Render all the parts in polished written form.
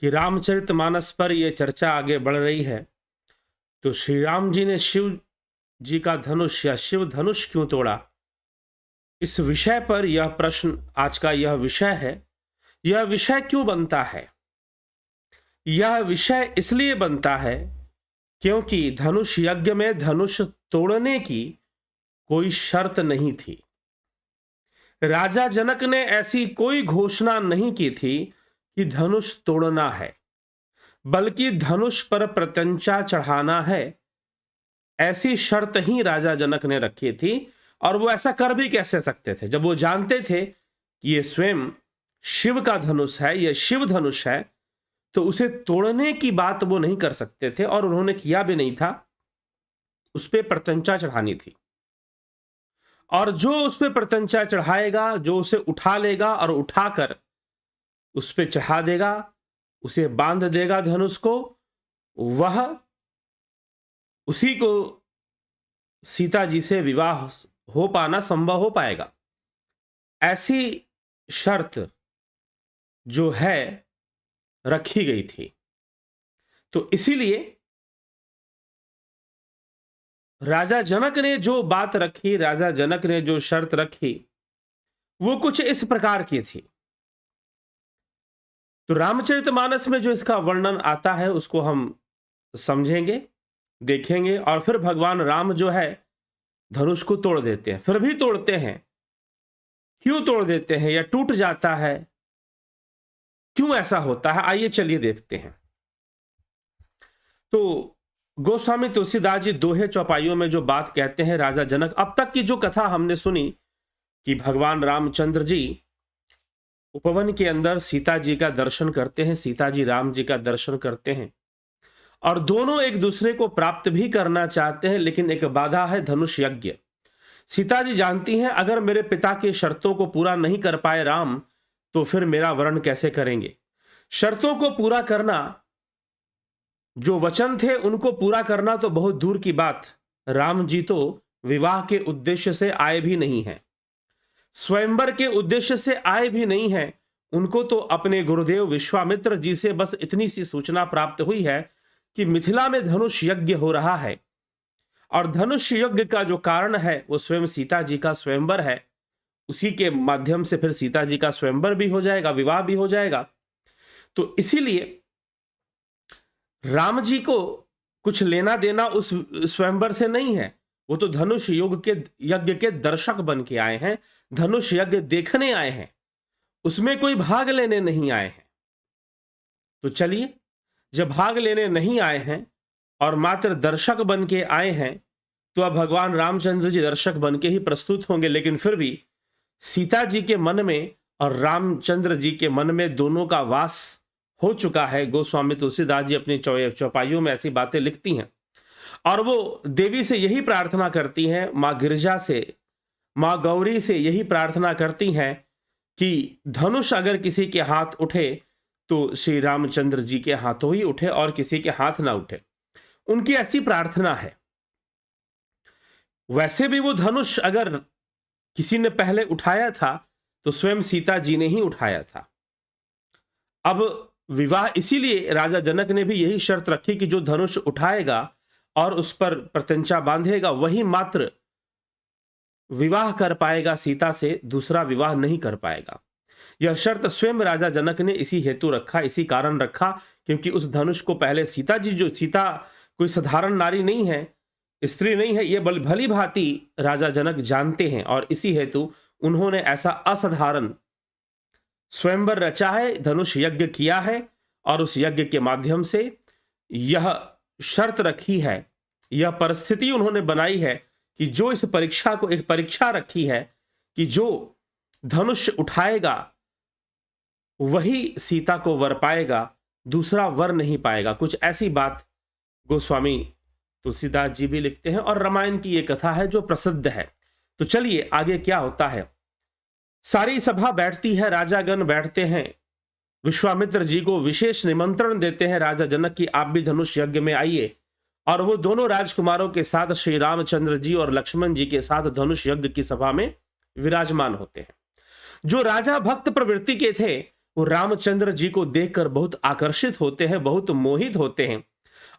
कि रामचरितमानस पर यह चर्चा आगे बढ़ रही है, तो श्री राम जी ने शिव जी का धनुष या शिव धनुष क्यों तोड़ा, इस विषय पर यह प्रश्न आज का यह विषय है। यह विषय क्यों बनता है? यह विषय इसलिए बनता है क्योंकि धनुष यज्ञ में धनुष तोड़ने की कोई शर्त नहीं थी। राजा जनक ने ऐसी कोई घोषणा नहीं की थी कि धनुष तोड़ना है, बल्कि धनुष पर प्रत्यंचा चढ़ाना है, ऐसी शर्त ही राजा जनक ने रखी थी। और वो ऐसा कर भी कैसे सकते थे जब वो जानते थे कि ये स्वयं शिव का धनुष है, ये शिव धनुष है, तो उसे तोड़ने की बात वो नहीं कर सकते थे और उन्होंने किया भी नहीं था। उस पर प्रत्यंचा चढ़ानी थी, और जो उस पर प्रत्यंचा चढ़ाएगा, जो उसे उठा लेगा और उठाकर उस पर चढ़ा देगा, उसे बांध देगा धनुष को, वह उसी को सीता जी से विवाह हो पाना संभव हो पाएगा। ऐसी शर्त जो है रखी गई थी। तो इसीलिए राजा जनक ने जो बात रखी, राजा जनक ने जो शर्त रखी, वो कुछ इस प्रकार की थी। तो रामचरितमानस में जो इसका वर्णन आता है उसको हम समझेंगे, देखेंगे, और फिर भगवान राम जो है धनुष को तोड़ देते हैं। फिर भी तोड़ते हैं, क्यों तोड़ देते हैं या टूट जाता है, क्यों ऐसा होता है, आइए चलिए देखते हैं। तो गोस्वामी तुलसीदास जी दोहे चौपाइयों में जो बात कहते हैं, राजा जनक, अब तक की जो कथा हमने सुनी कि भगवान रामचंद्र जी उपवन के अंदर सीता जी का दर्शन करते हैं, सीता जी राम जी का दर्शन करते हैं, और दोनों एक दूसरे को प्राप्त भी करना चाहते हैं, लेकिन एक बाधा है धनुष यज्ञ। सीता जी जानती हैं अगर मेरे पिता की शर्तों को पूरा नहीं कर पाए राम, तो फिर मेरा वरण कैसे करेंगे। शर्तों को पूरा करना, जो वचन थे उनको पूरा करना तो बहुत दूर की बात, राम जी तो विवाह के उद्देश्य से आए भी नहीं हैं, स्वयंवर के उद्देश्य से आए भी नहीं हैं। उनको तो अपने गुरुदेव विश्वामित्र जी से बस इतनी सी सूचना प्राप्त हुई है कि मिथिला में धनुष यज्ञ हो रहा है, और धनुष यज्ञ का जो कारण है वो स्वयं सीता जी का स्वयंवर है। उसी के माध्यम से फिर सीता जी का स्वयंवर भी हो जाएगा, विवाह भी हो जाएगा। तो इसीलिए राम जी को कुछ लेना देना उस स्वयंवर से नहीं है, वो तो धनुष यज्ञ के दर्शक बन के आए हैं, धनुष यज्ञ देखने आए हैं, उसमें कोई भाग लेने नहीं आए हैं। तो चलिए, जब भाग लेने नहीं आए हैं और मात्र दर्शक बन के आए हैं, तो अब भगवान रामचंद्र जी दर्शक बन के ही प्रस्तुत होंगे। लेकिन फिर भी सीता जी के मन में और रामचंद्र जी के मन में दोनों का वास हो चुका है। गोस्वामी तुलसीदास जी अपनी चौपाइयों में ऐसी बातें लिखती हैं, और वो देवी से यही प्रार्थना करती हैं, माँ गिरिजा से, माँ गौरी से यही प्रार्थना करती हैं कि धनुष अगर किसी के हाथ उठे तो श्री रामचंद्र जी के हाथों ही उठे और किसी के हाथ ना उठे। उनकी ऐसी प्रार्थना है। वैसे भी वो धनुष अगर किसी ने पहले उठाया था तो स्वयं सीता जी ने ही उठाया था। अब विवाह इसीलिए राजा जनक ने भी यही शर्त रखी कि जो धनुष उठाएगा और उस पर प्रत्यंचा बांधेगा वही मात्र विवाह कर पाएगा सीता से, दूसरा विवाह नहीं कर पाएगा। यह शर्त स्वयं राजा जनक ने इसी हेतु रखा, इसी कारण रखा, क्योंकि उस धनुष को पहले सीता जी, जो सीता कोई साधारण नारी नहीं है, स्त्री नहीं है, ये भली भांति राजा जनक जानते हैं, और इसी हेतु उन्होंने ऐसा असाधारण स्वयंवर रचा है, धनुष यज्ञ किया है, और उस यज्ञ के माध्यम से यह शर्त रखी है, यह परिस्थिति उन्होंने बनाई है कि जो इस परीक्षा को एक परीक्षा रखी है कि जो धनुष उठाएगा वही सीता को वर पाएगा, दूसरा वर नहीं पाएगा। कुछ ऐसी बात गोस्वामी तुलसीदास जी भी लिखते हैं, और रामायण की यह कथा है जो प्रसिद्ध है। तो चलिए आगे क्या होता है। सारी सभा बैठती है, राजागण बैठते हैं, विश्वामित्र जी को विशेष निमंत्रण देते हैं राजा जनक की आप भी धनुष यज्ञ में आइए, और वो दोनों राजकुमारों के साथ श्री रामचंद्र जी और लक्ष्मण जी के साथ धनुष यज्ञ की सभा में विराजमान होते हैं। जो राजा भक्त प्रवृत्ति के थे वो रामचंद्र जी को देखकर बहुत आकर्षित होते हैं, बहुत मोहित होते हैं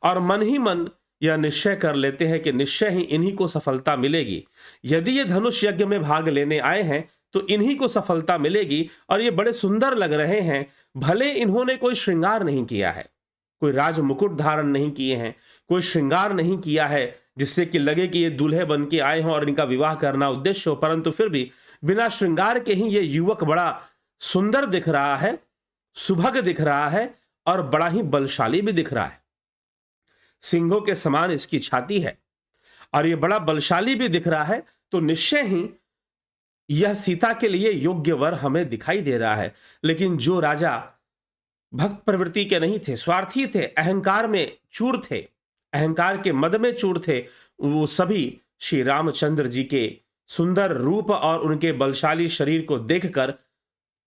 और मन ही मन यह निश्चय कर लेते हैं कि निश्चय ही इन्हीं को सफलता मिलेगी। यदि ये धनुष यज्ञ में भाग लेने आए हैं तो इन्हीं को सफलता मिलेगी। और ये बड़े सुंदर लग रहे हैं, भले इन्होंने कोई श्रृंगार नहीं किया है, कोई राज मुकुट धारण नहीं किए हैं, कोई श्रृंगार नहीं किया है जिससे कि लगे कि ये दूल्हे बन के आए हों और इनका विवाह करना उद्देश्य हो, परंतु फिर भी बिना श्रृंगार के ही ये युवक बड़ा सुंदर दिख रहा है, सुभग दिख रहा है और बड़ा ही बलशाली भी दिख रहा है। सिंहों के समान इसकी छाती है और ये बड़ा बलशाली भी दिख रहा है, तो निश्चय ही यह सीता के लिए योग्य वर हमें दिखाई दे रहा है। लेकिन जो राजा भक्त प्रवृत्ति के नहीं थे, स्वार्थी थे, अहंकार में चूर थे, अहंकार के मद में चूर थे, वो सभी श्री रामचंद्र जी के सुंदर रूप और उनके बलशाली शरीर को देखकर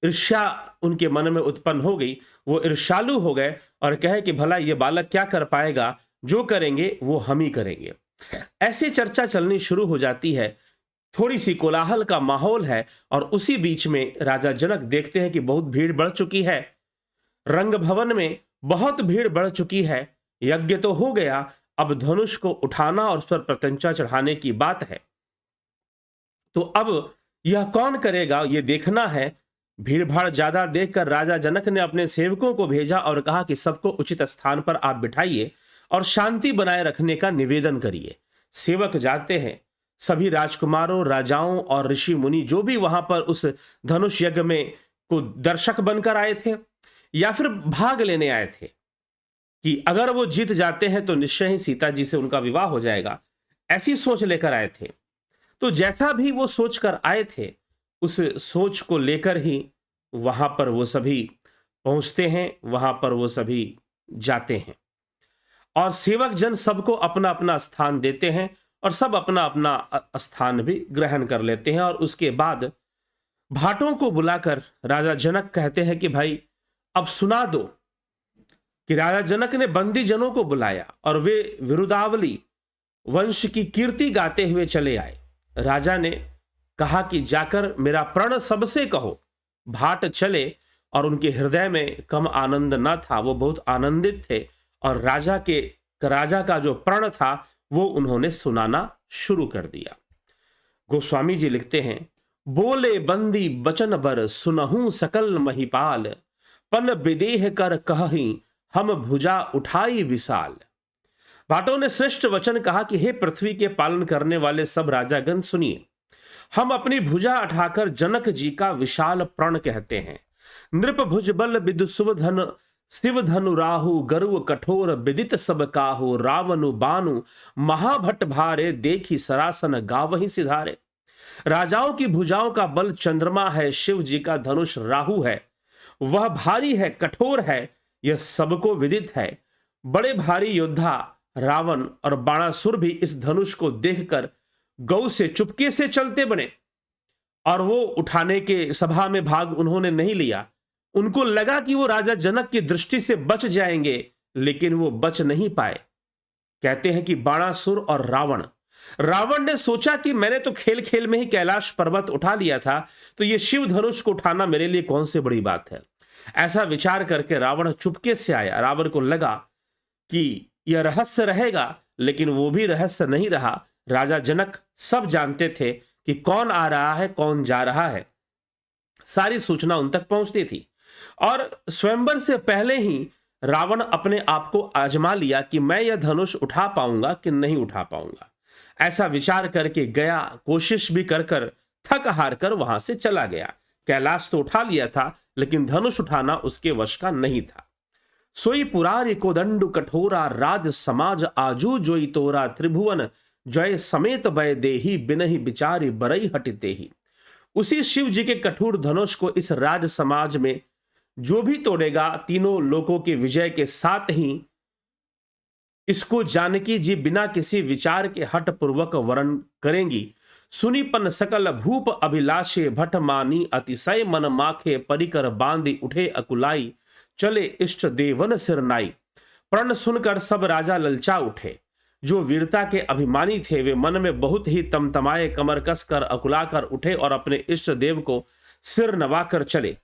ईर्ष्या उनके मन में उत्पन्न हो गई। वो ईर्ष्यालु हो गए और कहे कि भला ये बालक क्या कर पाएगा, जो करेंगे वो हम ही करेंगे। ऐसी चर्चा चलनी शुरू हो जाती है, थोड़ी सी कोलाहल का माहौल है और उसी बीच में राजा जनक देखते हैं कि बहुत भीड़ बढ़ चुकी है, रंग भवन में बहुत भीड़ बढ़ चुकी है, यज्ञ तो हो गया, अब धनुष को उठाना और उस पर प्रत्यंचा चढ़ाने की बात है। तो अब यह कौन करेगा ये देखना है। भीड़ भाड़ ज्यादा देखकर राजा जनक ने अपने सेवकों को भेजा और कहा कि सबको उचित स्थान पर आप बिठाइए और शांति बनाए रखने का निवेदन करिए। सेवक जाते हैं, सभी राजकुमारों, राजाओं और ऋषि मुनि जो भी वहां पर उस धनुष यज्ञ में को दर्शक बनकर आए थे या फिर भाग लेने आए थे कि अगर वो जीत जाते हैं तो निश्चय ही सीता जी से उनका विवाह हो जाएगा, ऐसी सोच लेकर आए थे। तो जैसा भी वो सोच कर आए थे, उस सोच को लेकर ही वहां पर वो सभी पहुंचते हैं, वहां पर वो सभी जाते हैं और सेवक जन सबको अपना अपना स्थान देते हैं और सब अपना अपना स्थान भी ग्रहण कर लेते हैं। और उसके बाद भाटों को बुलाकर राजा जनक कहते हैं कि भाई अब सुना दो, कि राजा जनक ने बंदी जनों को बुलाया और वे विरुदावली वंश की कीर्ति गाते हुए चले आए। राजा ने कहा कि जाकर मेरा प्रण सबसे कहो। भाट चले और उनके हृदय में कम आनंद न था, वो बहुत आनंदित थे और राजा का जो प्रण था वो उन्होंने सुनाना शुरू कर दिया। गोस्वामी जी लिखते हैं, बोले बंदी बचन बर सुनहूं सकल महिपाल, पन विदेह कर कहीं हम भुजा उठाई विशाल। भाटों ने श्रेष्ठ वचन कहा कि हे पृथ्वी के पालन करने वाले सब राजागण सुनिए, हम अपनी भुजा उठाकर जनक जी का विशाल प्रण कहते हैं। नृप भुज बल विदु सुवधन शिव धनु राहु गरुव कठोर विदित सब काहु, रावनु बानु महाभट भारे देखी सरासन गावहि सिधारे। राजाओं की भुजाओं का बल चंद्रमा है, शिव जी का धनुष राहु है, वह भारी है, कठोर है, यह सबको विदित है। बड़े भारी योद्धा रावण और बाणासुर भी इस धनुष को देखकर गौ से चुपके से चलते बने और वो उठाने के सभा में भाग उन्होंने नहीं लिया। उनको लगा कि वो राजा जनक की दृष्टि से बच जाएंगे, लेकिन वो बच नहीं पाए। कहते हैं कि बाणासुर और रावण ने सोचा कि मैंने तो खेल खेल में ही कैलाश पर्वत उठा लिया था, तो ये शिव धनुष को उठाना मेरे लिए कौन सी बड़ी बात है। ऐसा विचार करके रावण चुपके से आया। रावण को लगा कि यह रहस्य रहेगा, लेकिन वो भी रहस्य नहीं रहा। राजा जनक सब जानते थे कि कौन आ रहा है, कौन जा रहा है, सारी सूचना उन तक पहुंचती थी। और स्वयंवर से पहले ही रावण अपने आप को आजमा लिया कि मैं यह धनुष उठा पाऊंगा कि नहीं उठा पाऊंगा। ऐसा विचार करके गया, कोशिश भी कर थक हार कर वहां से चला गया। कैलाश तो उठा लिया था, लेकिन धनुष उठाना उसके वश का नहीं था। सोई पुरारी को दंडु कठोरा, राज समाज आजू जोई तोरा, त्रिभुवन जय समेत वै देही, बिनहि बिचारी बरई हटिते ही। उसी शिव जी के कठोर धनुष को इस राज समाज में जो भी तोड़ेगा, तीनों लोगों के विजय के साथ ही इसको जानकी जी बिना किसी विचार के हट पूर्वक वर्ण करेंगी। सुनीपन सकल भूप अभिलाषे, भट मानी अतिशय मन माखे, परिकर बांधी उठे अकुलाई, चले इष्ट देवन सिरनाई। प्रण सुनकर सब राजा ललचा उठे। जो वीरता के अभिमानी थे वे मन में बहुत ही तमतमाए, कमर कसकर अकुलाकर उठे और अपने इष्ट देव को सिर नवाकर चले।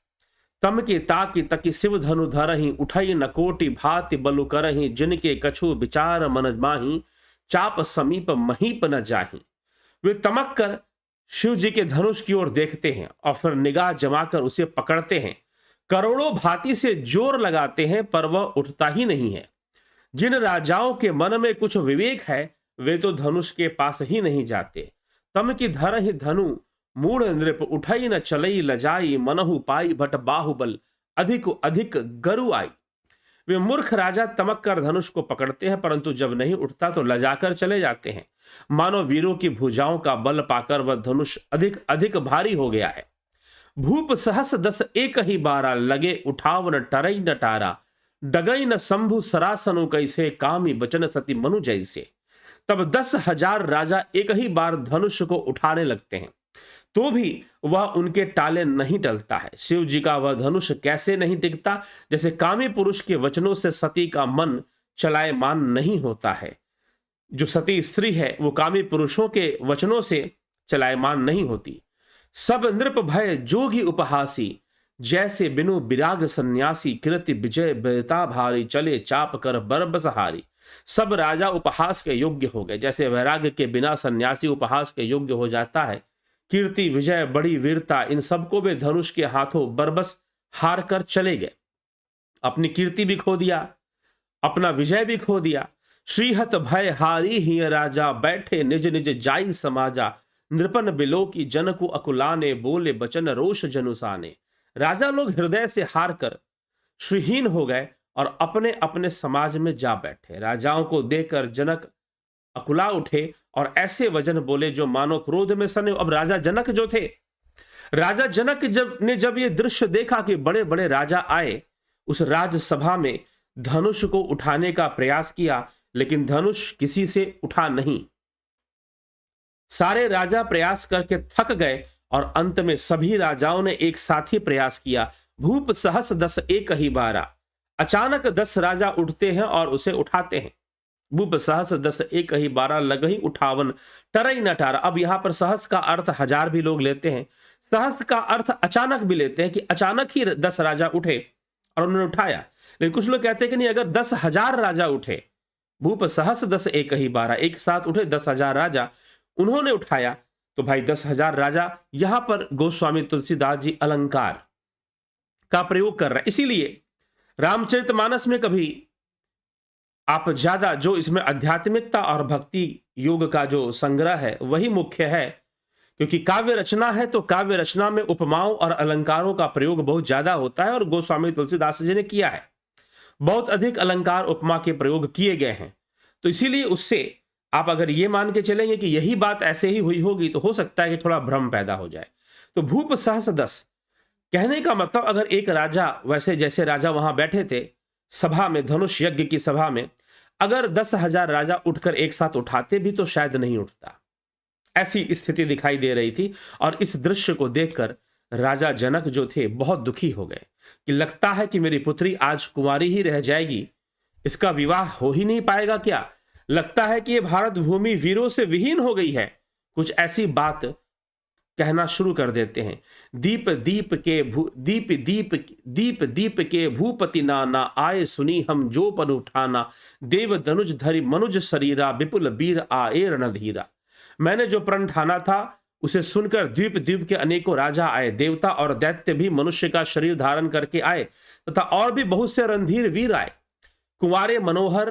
तम के ताकि तकी शिव धनु धरही उठई न कोटि भाति बलु करही जिनके कछु विचार मन माही चाप समीप महीप न जाही। वे तमक कर शिव जी के धनुष की ओर देखते हैं और फिर निगाह जमाकर उसे पकड़ते हैं। करोड़ों भांति से जोर लगाते हैं पर वह उठता ही नहीं है। जिन राजाओं के मन में कुछ विवेक है वे तो धनुष के पास ही नहीं जाते। तम की धर ही धनु मूढ़ नृप उठई न चलई लजाई मनहु पाई भट बाहुबल अधिक अधिक गरु आई। वे मूर्ख राजा तमक कर धनुष को पकड़ते हैं परंतु जब नहीं उठता तो लजाकर चले जाते हैं। मानो वीरों की भुजाओं का बल पाकर वह धनुष अधिक अधिक भारी हो गया है। भूप सहस दस एक ही बारा लगे उठाव न टरई न टारा डगई न शंभु सरासनु कैसे कामी बचन सती मनु जैसे। तब 10,000 राजा एक ही बार धनुष को उठाने लगते हैं तो भी वह उनके टाले नहीं टलता है। शिव जी का वह धनुष कैसे नहीं टिकता, जैसे कामी पुरुष के वचनों से सती का मन चलायमान नहीं होता है। जो सती स्त्री है वो कामी पुरुषों के वचनों से चलायमान नहीं होती। सब नृप भय जोगी उपहासी जैसे बिनु विराग सन्यासी कृति विजय बेता भारी चले चाप कर बरबस हारी। सब राजा उपहास के योग्य हो गए, जैसे वैराग्य के बिना सन्यासी उपहास के योग्य हो जाता है। कीर्ति विजय बड़ी वीरता इन सबको वे धनुष के हाथों बरबस हार कर चले गए। अपनी कीर्ति भी खो दिया, अपना विजय भी खो दिया। श्रीहत भय हारी ही राजा बैठे निज निज जाई समाजा नृपन बिलो की जन को अकुलाने बोले बचन रोष जनुसाने। राजा लोग हृदय से हार कर श्रीहीन हो गए और अपने अपने समाज में जा बैठे। राजाओं को देखकर जनक अकुला उठे और ऐसे वचन बोले जो मानो क्रोध में सने। अब राजा जनक जो थे, राजा जनक जब ये दृश्य देखा कि बड़े बड़े राजा आए, उस राजसभा में धनुष को उठाने का प्रयास किया लेकिन धनुष किसी से उठा नहीं। सारे राजा प्रयास करके थक गए और अंत में सभी राजाओं ने एक साथ ही प्रयास किया। भूप सहस दस एक ही बारा। अचानक 10 राजा उठते हैं और उसे उठाते हैं। भूप सहस दस एक ही बारा लगही उठावन टरई न टारा। अब यहां पर सहस का अर्थ 1000 भी लोग लेते हैं, सहस का अर्थ अचानक भी लेते हैं कि अचानक ही 10 राजा उठे और उन्होंने उठाया। लेकिन कुछ लोग कहते हैं कि नहीं, अगर 10,000 राजा उठे, भूप सहस दस एक ही बारा, एक साथ उठे 10,000 राजा, उन्होंने उठाया, तो भाई 10,000 राजा। यहां पर गोस्वामी तुलसीदास जी अलंकार का प्रयोग कर रहे हैं। इसीलिए रामचरितमानस में कभी आप ज्यादा जो इसमें आध्यात्मिकता और भक्ति योग का जो संग्रह है वही मुख्य है, क्योंकि काव्य रचना है तो काव्य रचना में उपमाओं और अलंकारों का प्रयोग बहुत ज्यादा होता है और गोस्वामी तुलसीदास जी ने किया है। बहुत अधिक अलंकार उपमा के प्रयोग किए गए हैं। तो इसीलिए उससे आप अगर ये मान के चलेंगे कि यही बात ऐसे ही हुई होगी तो हो सकता है कि थोड़ा भ्रम पैदा हो जाए। तो भूप सहस दस कहने का मतलब, अगर एक राजा, वैसे जैसे राजा वहां बैठे थे सभा में, धनुष यज्ञ की सभा में, अगर 10,000 राजा उठकर एक साथ उठाते भी तो शायद नहीं उठता। ऐसी स्थिति दिखाई दे रही थी और इस दृश्य को देखकर राजा जनक जो थे बहुत दुखी हो गए कि लगता है कि मेरी पुत्री आज कुंवारी ही रह जाएगी, इसका विवाह हो ही नहीं पाएगा क्या। लगता है कि ये भारत भूमि वीरों से विहीन हो गई है। कुछ ऐसी बात कहना शुरू कर देते हैं। दीप दीप के भूपति नाना आए सुनी हम जो पन उठाना देव धनुष धरि मनुज शरीरा विपुल वीर आए रणधीरा। मैंने जो प्रण ठाना था उसे सुनकर द्वीप द्वीप के अनेकों राजा आए, देवता और दैत्य भी मनुष्य का शरीर धारण करके आए तथा और भी बहुत से रणधीर वीर आए। कुंवारे मनोहर,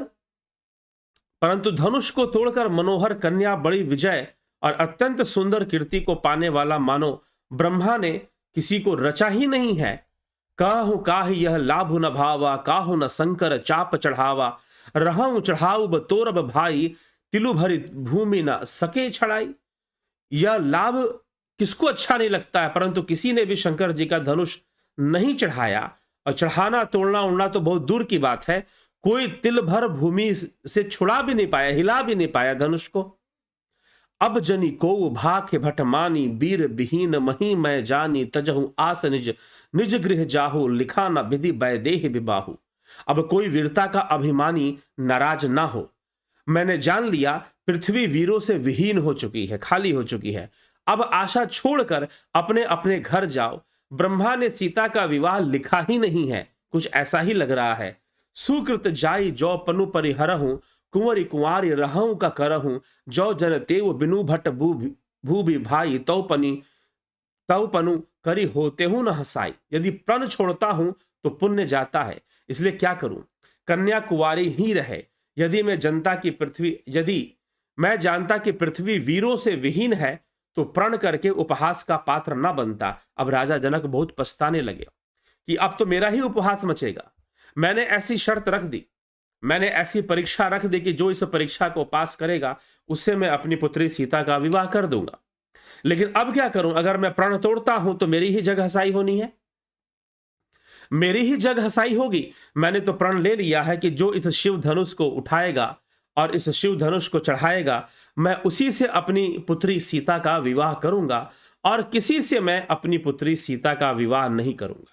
परंतु धनुष को तोड़कर मनोहर कन्या बड़ी विजय और अत्यंत सुंदर कीर्ति को पाने वाला मानो ब्रह्मा ने किसी को रचा ही नहीं है। काहू काहि यह लाभु न भावा काहू न शंकर चाप चढ़ावा रहूं चढ़ाऊ तोरब भाई तिलु भरी भूमि न सके छड़ाई। यह लाभ किसको अच्छा नहीं लगता है, परंतु किसी ने भी शंकर जी का धनुष नहीं चढ़ाया और चढ़ाना तोड़ना उड़ना तो बहुत दूर की बात है। कोई तिल भर भूमि से छुड़ा भी नहीं पाया, हिला भी नहीं पाया धनुष को। अब जनी को भाख्य भट मानी वीर विहीन मही मैं जानी तजहु आस निज निज गृह जाहु लिखा न विधि वैदेह विबाहु। अब कोई वीरता का अभिमानी नाराज ना हो। मैंने जान लिया पृथ्वी वीरों से विहीन हो चुकी है, खाली हो चुकी है। अब आशा छोड़कर अपने अपने घर जाओ, ब्रह्मा ने सीता का विवाह लिखा ही नहीं है, कुछ ऐसा ही लग रहा है। सुकृत जाई जो पनु परिहरहूं, कुंवरी कुंवारी रहूं का करहूं, जो जन तेव बिनु भट्ट भूभि भाई तव पनु करी होते हूं न हसाई। यदि प्रण छोड़ता हूं तो पुण्य जाता है, इसलिए क्या करूं, कन्या कुंवारी ही रहे। यदि मैं जानता कि पृथ्वी वीरों से विहीन है तो प्रण करके उपहास का पात्र न बनता। अब राजा जनक बहुत पछताने लगे कि अब तो मेरा ही उपहास मचेगा। मैंने ऐसी शर्त रख दी, मैंने ऐसी परीक्षा रख दी कि जो इस परीक्षा को पास करेगा उससे मैं अपनी पुत्री सीता का विवाह कर दूंगा। लेकिन अब क्या करूं, अगर मैं प्रण तोड़ता हूं तो मेरी ही जग हसाई होनी है, मेरी ही जग हसाई होगी। मैंने तो प्रण ले लिया है कि जो इस शिव धनुष को उठाएगा और इस शिव धनुष को चढ़ाएगा, मैं उसी से अपनी पुत्री सीता का विवाह करूंगा और किसी से मैं अपनी पुत्री सीता का विवाह नहीं करूंगा,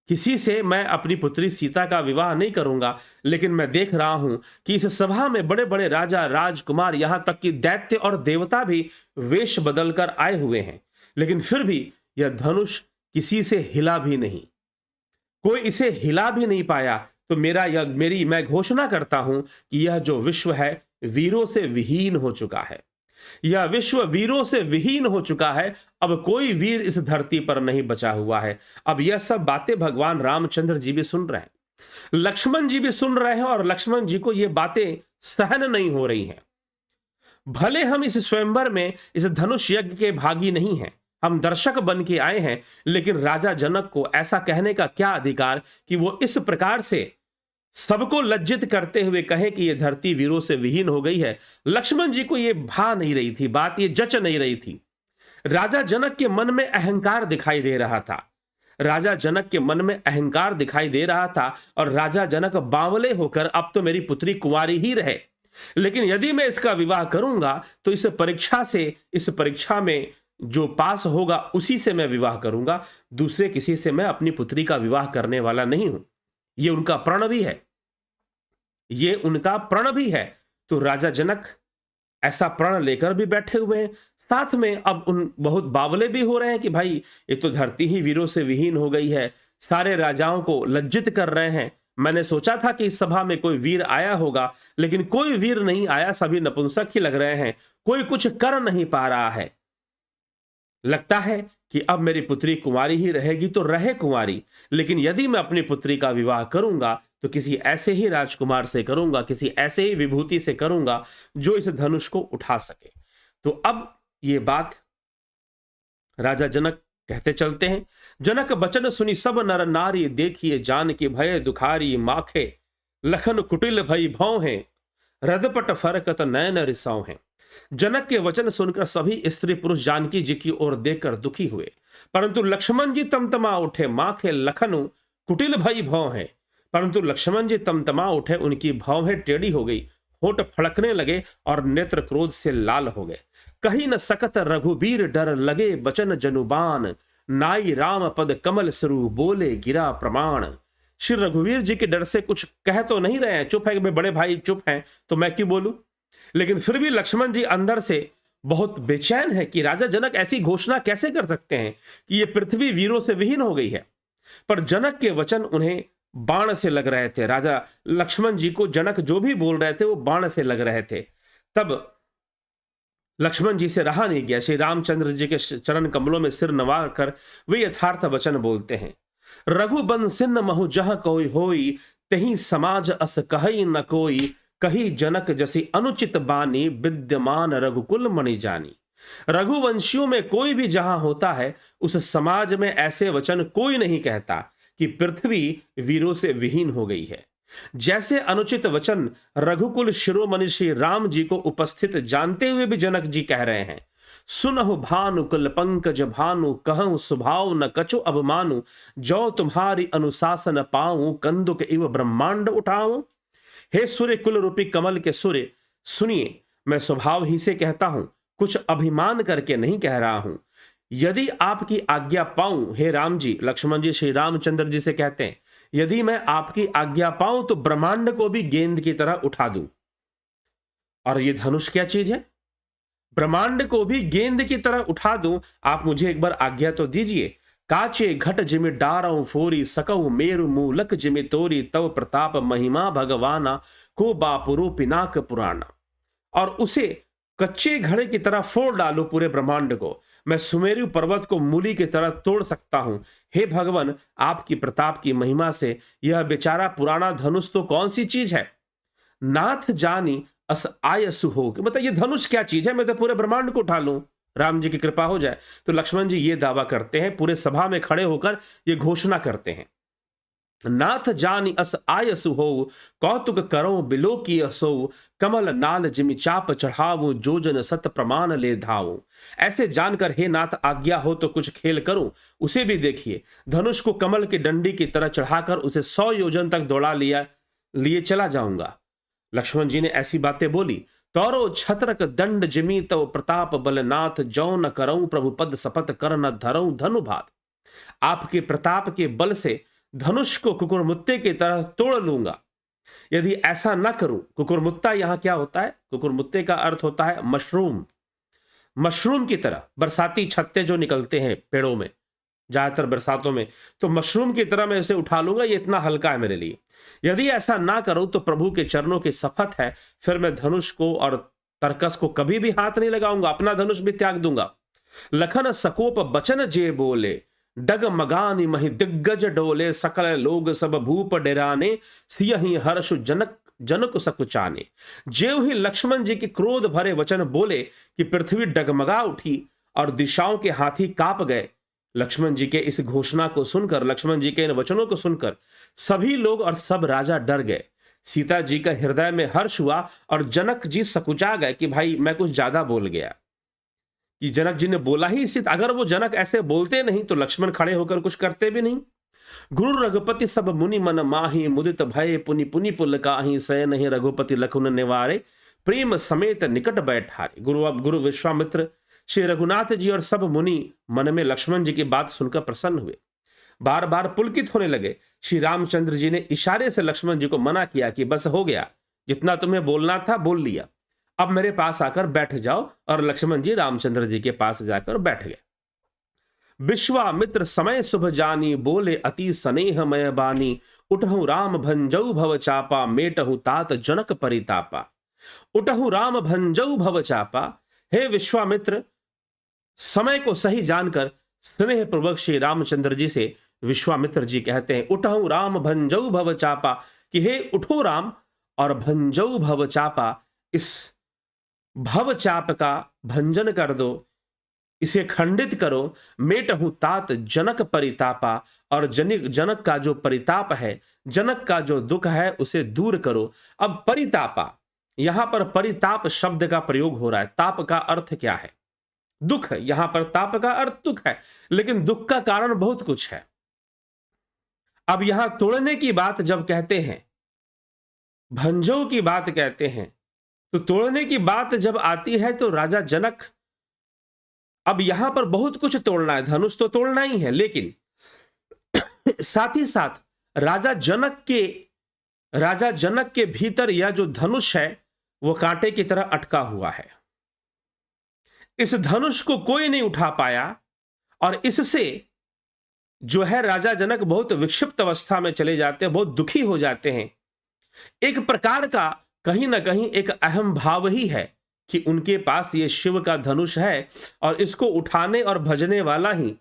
किसी से मैं अपनी पुत्री सीता का विवाह नहीं करूंगा। लेकिन मैं देख रहा हूं कि इस सभा में बड़े बड़े राजा, राजकुमार, यहां तक कि दैत्य और देवता भी वेश बदलकर आए हुए हैं, लेकिन फिर भी यह धनुष किसी से हिला भी नहीं, कोई इसे हिला भी नहीं पाया। तो मैं घोषणा करता हूं कि यह जो विश्व है वीरों से विहीन हो चुका है, यह विश्व वीरों से विहीन हो चुका है। अब कोई वीर इस धरती पर नहीं बचा हुआ है। अब यह सब बातें भगवान रामचंद्र जी भी सुन रहे हैं, लक्ष्मण जी भी सुन रहे हैं, और लक्ष्मण जी को यह बातें सहन नहीं हो रही हैं। भले हम इस स्वयंवर में इस धनुष यज्ञ के भागी नहीं हैं, हम दर्शक बन के आए हैं, लेकिन राजा जनक को ऐसा कहने का क्या अधिकार कि वो इस प्रकार से सबको लज्जित करते हुए कहे कि यह धरती वीरों से विहीन हो गई है। लक्ष्मण जी को यह भा नहीं रही थी, बात यह जच नहीं रही थी। राजा जनक के मन में अहंकार दिखाई दे रहा था, राजा जनक के मन में अहंकार दिखाई दे रहा था, और राजा जनक बावले होकर अब तो मेरी पुत्री कुंवारी ही रहे, लेकिन यदि मैं इसका विवाह करूंगा तो इस परीक्षा में जो पास होगा उसी से मैं विवाह करूंगा, दूसरे किसी से मैं अपनी पुत्री का विवाह करने वाला नहीं हूं। ये उनका प्रण भी है, ये उनका प्रण भी है। तो राजा जनक ऐसा प्रण लेकर भी बैठे हुए हैं, साथ में अब उन बहुत बावले भी हो रहे हैं कि भाई ये तो धरती ही वीरों से विहीन हो गई है, सारे राजाओं को लज्जित कर रहे हैं। मैंने सोचा था कि इस सभा में कोई वीर आया होगा, लेकिन कोई वीर नहीं आया, सभी नपुंसक ही लग रहे हैं, कोई कुछ कर नहीं पा रहा है। लगता है कि अब मेरी पुत्री कुंवारी ही रहेगी तो रहे कुंवारी, लेकिन यदि मैं अपनी पुत्री का विवाह करूंगा तो किसी ऐसे ही राजकुमार से करूंगा, किसी ऐसे ही विभूति से करूंगा जो इस धनुष को उठा सके। तो अब ये बात राजा जनक कहते चलते हैं। जनक बचन सुनी सब नर नारी, देखिए जान के भय दुखारी, माखे लखन कुटिल भई भौ हैं, रदपट फरकत नयन रिसाव हैं। जनक के वचन सुनकर सभी स्त्री पुरुष जानकी जी की ओर देखकर दुखी हुए, परंतु लक्ष्मण जी तमतमा उठे, माखे लखनु कुटिल भई भौ हैं। परंतु लक्ष्मण जी तमतमा उठे, उनकी भौहें टेढ़ी हो गई, होठ फड़कने लगे और नेत्र क्रोध से लाल हो गए। कहीं न सकत रघुबीर डर लगे, बचन जनुबान नाई राम पद कमल सरू, बोले गिरा प्रमाण। श्री रघुवीर जी के डर से कुछ कह तो नहीं रहे हैं, चुप है कि बड़े भाई चुप हैं तो मैं क्यों बोलूं, लेकिन फिर भी लक्ष्मण जी अंदर से बहुत बेचैन है कि राजा जनक ऐसी घोषणा कैसे कर सकते हैं कि यह पृथ्वी वीरों से विहीन हो गई है। पर जनक के वचन उन्हें बाण से लग रहे थे, राजा लक्ष्मण जी को जनक जो भी बोल रहे थे वो बाण से लग रहे थे। तब लक्ष्मण जी से रहा नहीं गया, श्री रामचंद्र जी के चरण कमलों में सिर नवा कर वे यथार्थ वचन बोलते हैं। रघुबन सिन्न महु जह कोई होई, तही समाज अस कहई न कोई, कही जनक जसी अनुचित बानी, विद्यमान रघुकुल मणि जानी। रघुवंशियों में कोई भी जहां होता है उस समाज में ऐसे वचन कोई नहीं कहता कि पृथ्वी वीरों से विहीन हो गई है। जैसे अनुचित वचन रघुकुल शिरोमणि श्री राम जी को उपस्थित जानते हुए भी जनक जी कह रहे हैं। सुनहु भानु कुल पंकज भानु, कहूं सुभाव न कछु अब मानु, जो तुम्हारी अनुशासन पाऊं, कंदुक इव ब्रह्मांड उठाऊं। हे सूर्य कुल रूपी कमल के सूर्य, सुनिए, मैं स्वभाव ही से कहता हूं, कुछ अभिमान करके नहीं कह रहा हूं। यदि आपकी आज्ञा पाऊं, हे राम जी, लक्ष्मण जी श्री रामचंद्र जी से कहते हैं, यदि मैं आपकी आज्ञा पाऊं तो ब्रह्मांड को भी गेंद की तरह उठा दूं। और ये धनुष क्या चीज है? ब्रह्मांड को भी गेंद की तरह उठा दूं, आप मुझे एक बार आज्ञा तो दीजिए। काचे घट जिमि डारऊ फोरी सकऊ मेरु मूलक जिमि तोरी तव प्रताप महिमा भगवाना को बापुरो पिनाक पुराना। और उसे कच्चे घड़े की तरह फोड़ डालो पूरे ब्रह्मांड को, मैं सुमेरु पर्वत को मूली की तरह तोड़ सकता हूं। हे भगवान, आपकी प्रताप की महिमा से यह बेचारा पुराना धनुष तो कौन सी चीज है। नाथ जानी अस आयसु हो, मतलब ये धनुष क्या चीज है, मैं तो पूरे ब्रह्मांड को उठा लूं, राम जी की कृपा हो जाए। तो लक्ष्मण जी ये दावा करते हैं, पूरे सभा में खड़े होकर ये घोषणा करते हैं, नाथ जानी अस आयसु हो, कौतुक करो बिलो की असो, कमल नाल जिमि चाप चढ़ावो, जोजन सत प्रमाण ले धावो। ऐसे जानकर हे नाथ आज्ञा हो तो कुछ खेल करूं। उसे भी देखिए, धनुष को कमल की डंडी की तरह चढ़ाकर उसे 100 योजन तक दौड़ा लिए चला जाऊंगा। लक्ष्मण जी ने ऐसी बातें बोली, तौरो छत्रक दंड जिमी तव प्रताप बलनाथ, जौ न करऊं प्रभु पद शपथ कर न धरऊं धनुभात। आपके प्रताप के बल से धनुष को कुकुरमुत्ते की तरह तोड़ लूंगा। यदि ऐसा न करूं, कुकुरमुत्ता यहां क्या होता है, कुकुरमुत्ते का अर्थ होता है मशरूम, मशरूम की तरह, बरसाती छत्ते जो निकलते हैं पेड़ों में ज्यादातर बरसातों में, तो मशरूम की तरह मैं इसे उठा लूंगा, ये इतना हल्का है मेरे लिए। यदि ऐसा ना करूं तो प्रभु के चरणों की शपथ है, फिर मैं धनुष को और तरकस को कभी भी हाथ नहीं लगाऊंगा, अपना धनुष भी त्याग दूंगा। लखन सकोप बचन जे बोले, डग मगानी मही दिग्गज डोले, सकल लोग सब भूप डेराने, सियहि हर्ष जनक जनक सकुचाने। जेव ही लक्ष्मण जी के क्रोध भरे वचन बोले कि पृथ्वी डगमगा उठी और दिशाओं के हाथी कांप गए। लक्ष्मण जी के इस घोषणा को सुनकर, लक्ष्मण जी के इन वचनों को सुनकर सभी लोग और सब राजा डर गए। सीता जी का हृदय में हर्ष हुआ और जनक जी सकुचा गए कि भाई मैं कुछ ज्यादा बोल गया, कि जनक जी ने बोला ही इसी, अगर वो जनक ऐसे बोलते नहीं तो लक्ष्मण खड़े होकर कुछ करते भी नहीं। गुरु रघुपति सब मुनि मन माही, मुदित भय पुनि पुनि पुल काही, सय नहीं रघुपति लखुन निवारे, प्रेम समेत निकट बैठारे। गुरु विश्वामित्र, श्री रघुनाथ जी और सब मुनि मन में लक्ष्मण जी की बात सुनकर प्रसन्न हुए, बार बार पुलकित होने लगे। श्री रामचंद्र जी ने इशारे से लक्ष्मण जी को मना किया कि बस हो गया, जितना तुम्हें बोलना था बोल लिया, अब मेरे पास आकर बैठ जाओ। और लक्ष्मण जी रामचंद्र जी के पास जाकर बैठ गए। विश्वामित्र समय शुभ जानी, बोले अति स्नेहमय बानी, उठहु राम भंजऊ भव चापा, मेटहु तात जनक परितापा। उठहु राम भंजऊ भव चापा, हे विश्वामित्र, समय को सही जानकर स्नेह पूर्वक श्री रामचंद्र जी से विश्वामित्र जी कहते हैं, उठहु राम भंजऊ भव चापा, कि हे उठो राम और भंजऊ भव चापा, इस भव चाप का भंजन कर दो, इसे खंडित करो। मेटहु तात जनक परितापा, और जनक का जो परिताप है, जनक का जो दुख है उसे दूर करो। अब परितापा, यहां पर परिताप शब्द का प्रयोग हो रहा है। ताप का अर्थ क्या है, दुख, यहां पर ताप का अर्थ दुख है, लेकिन दुख का कारण बहुत कुछ है। अब यहां तोड़ने की बात जब कहते हैं, भंजों की बात कहते हैं, तो तोड़ने की बात जब आती है तो राजा जनक, अब यहां पर बहुत कुछ तोड़ना है, धनुष तो तोड़ना ही है, लेकिन साथ ही साथ राजा जनक के भीतर यह जो धनुष है वो कांटे की तरह अटका हुआ है। इस धनुष को कोई नहीं उठा पाया और इससे जो है राजा जनक बहुत विक्षिप्त अवस्था में चले जाते हैं, बहुत दुखी हो जाते हैं। एक प्रकार का कहीं ना कहीं एक अहम भाव ही है कि उनके पास ये शिव का धनुष है और इसको उठाने और भजने वाला ही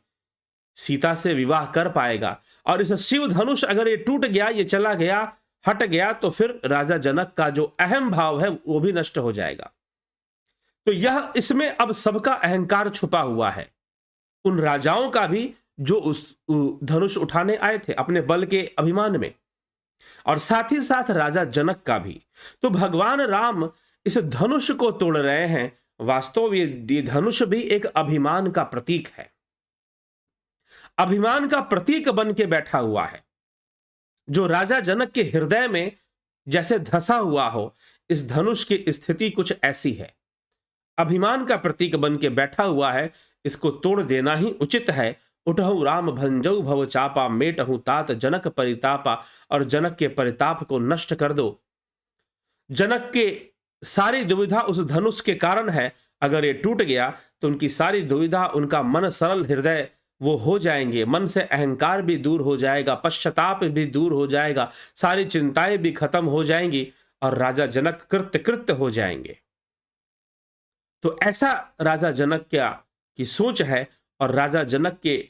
सीता से विवाह कर पाएगा। और इस शिव धनुष अगर ये टूट गया, ये चला गया, हट गया, तो फिर राजा जनक का जो अहम भाव है वो भी नष्ट हो जाएगा। तो यह इसमें अब सबका अहंकार छुपा हुआ है, उन राजाओं का भी जो उस धनुष उठाने आए थे अपने बल के अभिमान में, और साथ ही साथ राजा जनक का भी। तो भगवान राम इस धनुष को तोड़ रहे हैं। वास्तव ये धनुष भी एक अभिमान का प्रतीक है, अभिमान का प्रतीक बन के बैठा हुआ है, जो राजा जनक के हृदय में जैसे धसा हुआ हो। इस धनुष की स्थिति कुछ ऐसी है, अभिमान का प्रतीक बन के बैठा हुआ है, इसको तोड़ देना ही उचित है। उठहु राम भंजऊ भव चापा, मेटहु तात जनक परितापा, और जनक के परिताप को नष्ट कर दो। जनक के सारी दुविधा उस धनुष के कारण है अगर ये टूट गया तो उनकी सारी दुविधा, उनका मन सरल हृदय वो हो जाएंगे, मन से अहंकार भी दूर हो जाएगा, पश्चाताप भी दूर हो जाएगा, सारी चिंताएं भी खत्म हो जाएंगी और राजा जनक कृत्य हो जाएंगे। तो ऐसा राजा जनक की सोच है और राजा जनक के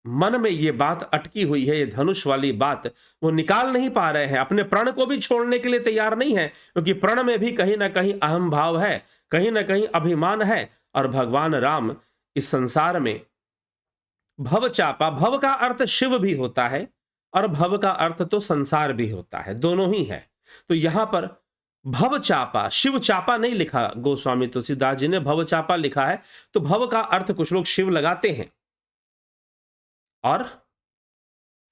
मन में ये बात अटकी हुई है, ये धनुष वाली बात वो निकाल नहीं पा रहे हैं, अपने प्रण को भी छोड़ने के लिए तैयार नहीं है, क्योंकि प्रण में भी कहीं ना कहीं अहम भाव है, कहीं ना कहीं अभिमान है। और भगवान राम इस संसार में भव चापा, भव का अर्थ शिव भी होता है और भव का अर्थ तो संसार भी होता है, दोनों ही है। तो यहां पर भव चापा, शिव चापा नहीं लिखा गोस्वामी तुलसीदास जी ने, भव चापा लिखा है। तो भव का अर्थ कुछ लोग शिव लगाते हैं और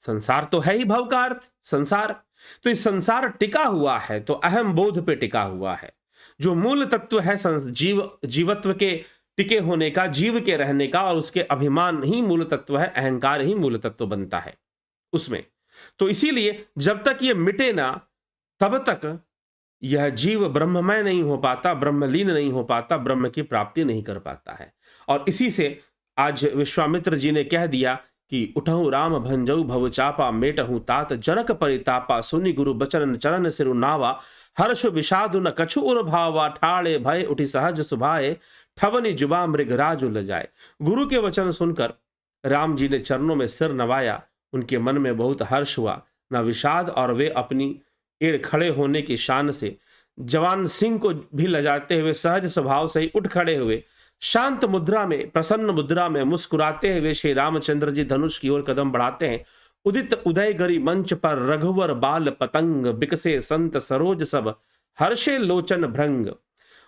संसार तो है ही भव का अर्थ, संसार। तो इस संसार टिका हुआ है तो अहम बोध पे टिका हुआ है। जो मूल तत्व है जीवत्व के टिके होने का, जीव के रहने का, और उसके अभिमान ही मूल तत्व है, अहंकार ही मूल तत्व बनता है उसमें। तो इसीलिए जब तक ये मिटे ना तब तक यह जीव ब्रह्ममय नहीं हो पाता, ब्रह्मलीन नहीं हो पाता, ब्रह्म की प्राप्ति नहीं कर पाता है। और इसी से आज विश्वामित्र जी ने कह दिया कि उठहु राम भंजऊ भव चापा, मेटहु तात जनक परितापा, सुनि गुरु बचन चरण सिरु नावा, हर्ष विषादु न कछु उर भावा, ठाड़े भय उठी सहज सुभाए, ठवनी जुबा मृगराज उल जाए। गुरु के वचन सुनकर राम जी ने चरणों में सिर नवाया, उनके मन में बहुत हर्ष हुआ, न विषाद, और वे अपनी एड़ खड़े होने की शान से जवान सिंह को भी लजाते हुए सहज स्वभाव से ही उठ खड़े हुए, शांत मुद्रा में, प्रसन्न मुद्रा में मुस्कुराते हुए श्री रामचंद्र जी धनुष की ओर कदम बढ़ाते हैं। उदित उदय गरी मंच पर रघुवर बाल पतंग, बिकसे संत सरोज सब हर्षे लोचन भृंग।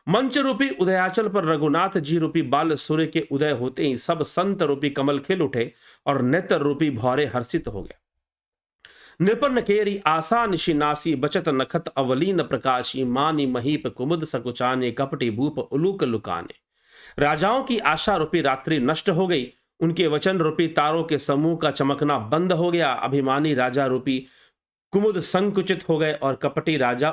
मंच रूपी उदयाचल पर रघुनाथ जी रूपी बाल सूर्य के उदय होते ही सब संत रूपी कमल खिल उठे और नेत्र रूपी भौरे हर्षित हो गए। नृपन केरी आशा निशिनासी, बचत नखत अवलीन प्रकाशी, मानी महीप कुमुद सकुचाने, कपटी भूप उलूक लुकाने। राजाओं की आशा रूपी रात्रि नष्ट हो गई, उनके वचन रूपी तारों के समूह का चमकना बंद हो गया, अभिमानी राजा रूपी कुमुद संकुचित हो गए और कपटी राजा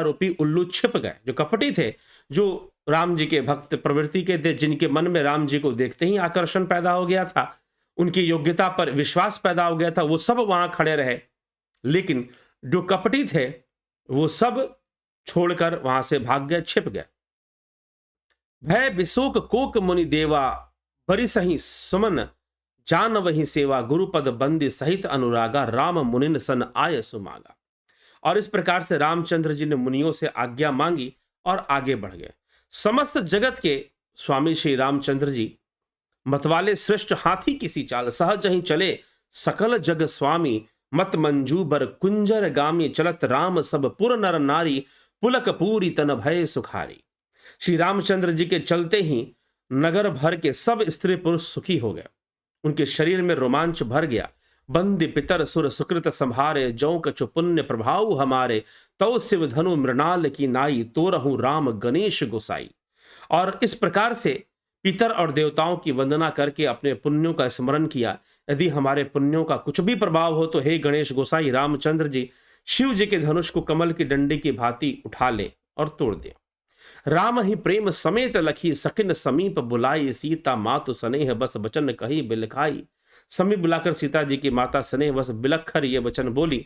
रूपी उल्लू छिप गए। जो कपटी थे, जो राम जी के भक्त प्रवृत्ति के थे, जिनके मन में राम जी को देखते ही आकर्षण पैदा हो गया था, उनकी योग्यता पर विश्वास पैदा हो गया था, वो सब वहां खड़े रहे। लेकिन जो कपटी थे वो सब छोड़कर वहां से भाग गए, छिप गए। भय बिशोक कोक मुनि देवा, बरी सही सुमन जान वही सेवा, गुरुपद बंदी सहित अनुरागा, राम मुनिन सन आय सुमागा। और इस प्रकार से रामचंद्र जी ने मुनियों से आज्ञा मांगी और आगे बढ़ गए। समस्त जगत के स्वामी श्री रामचंद्र जी मतवाले श्रेष्ठ हाथी किसी चाल, सहज ही चले सकल जग स्वामी, मत मंजू बर कुंजर गामी, चलत राम सब पुर नर नारी, पुलक पूरी तन भय सुखारी। श्री रामचंद्र जी के चलते ही नगर भर के सब स्त्री पुरुष सुखी हो गए, उनके शरीर में रोमांच भर गया। बंदी पितर सुर सुकृत संभारे, जौ कछु पुण्य प्रभाव हमारे, तौ शिव धनु मृणाल की नाई, तो रहूं राम गणेश गोसाई। और इस प्रकार से पितर और देवताओं की वंदना करके अपने पुण्यों का स्मरण किया। यदि हमारे पुण्यों का कुछ भी प्रभाव हो तो हे गणेश गोसाई रामचंद्र जी शिव जी के धनुष को कमल की डंडी की भांति उठा ले और तोड़ दे। राम ही प्रेम समेत लखी, सकिन समीप बुलाई, सीता मातु स्नेह बस बचन कही बिलखाई। समीप बुलाकर सीता जी की माता स्नेह बस बिलखर ये वचन बोली,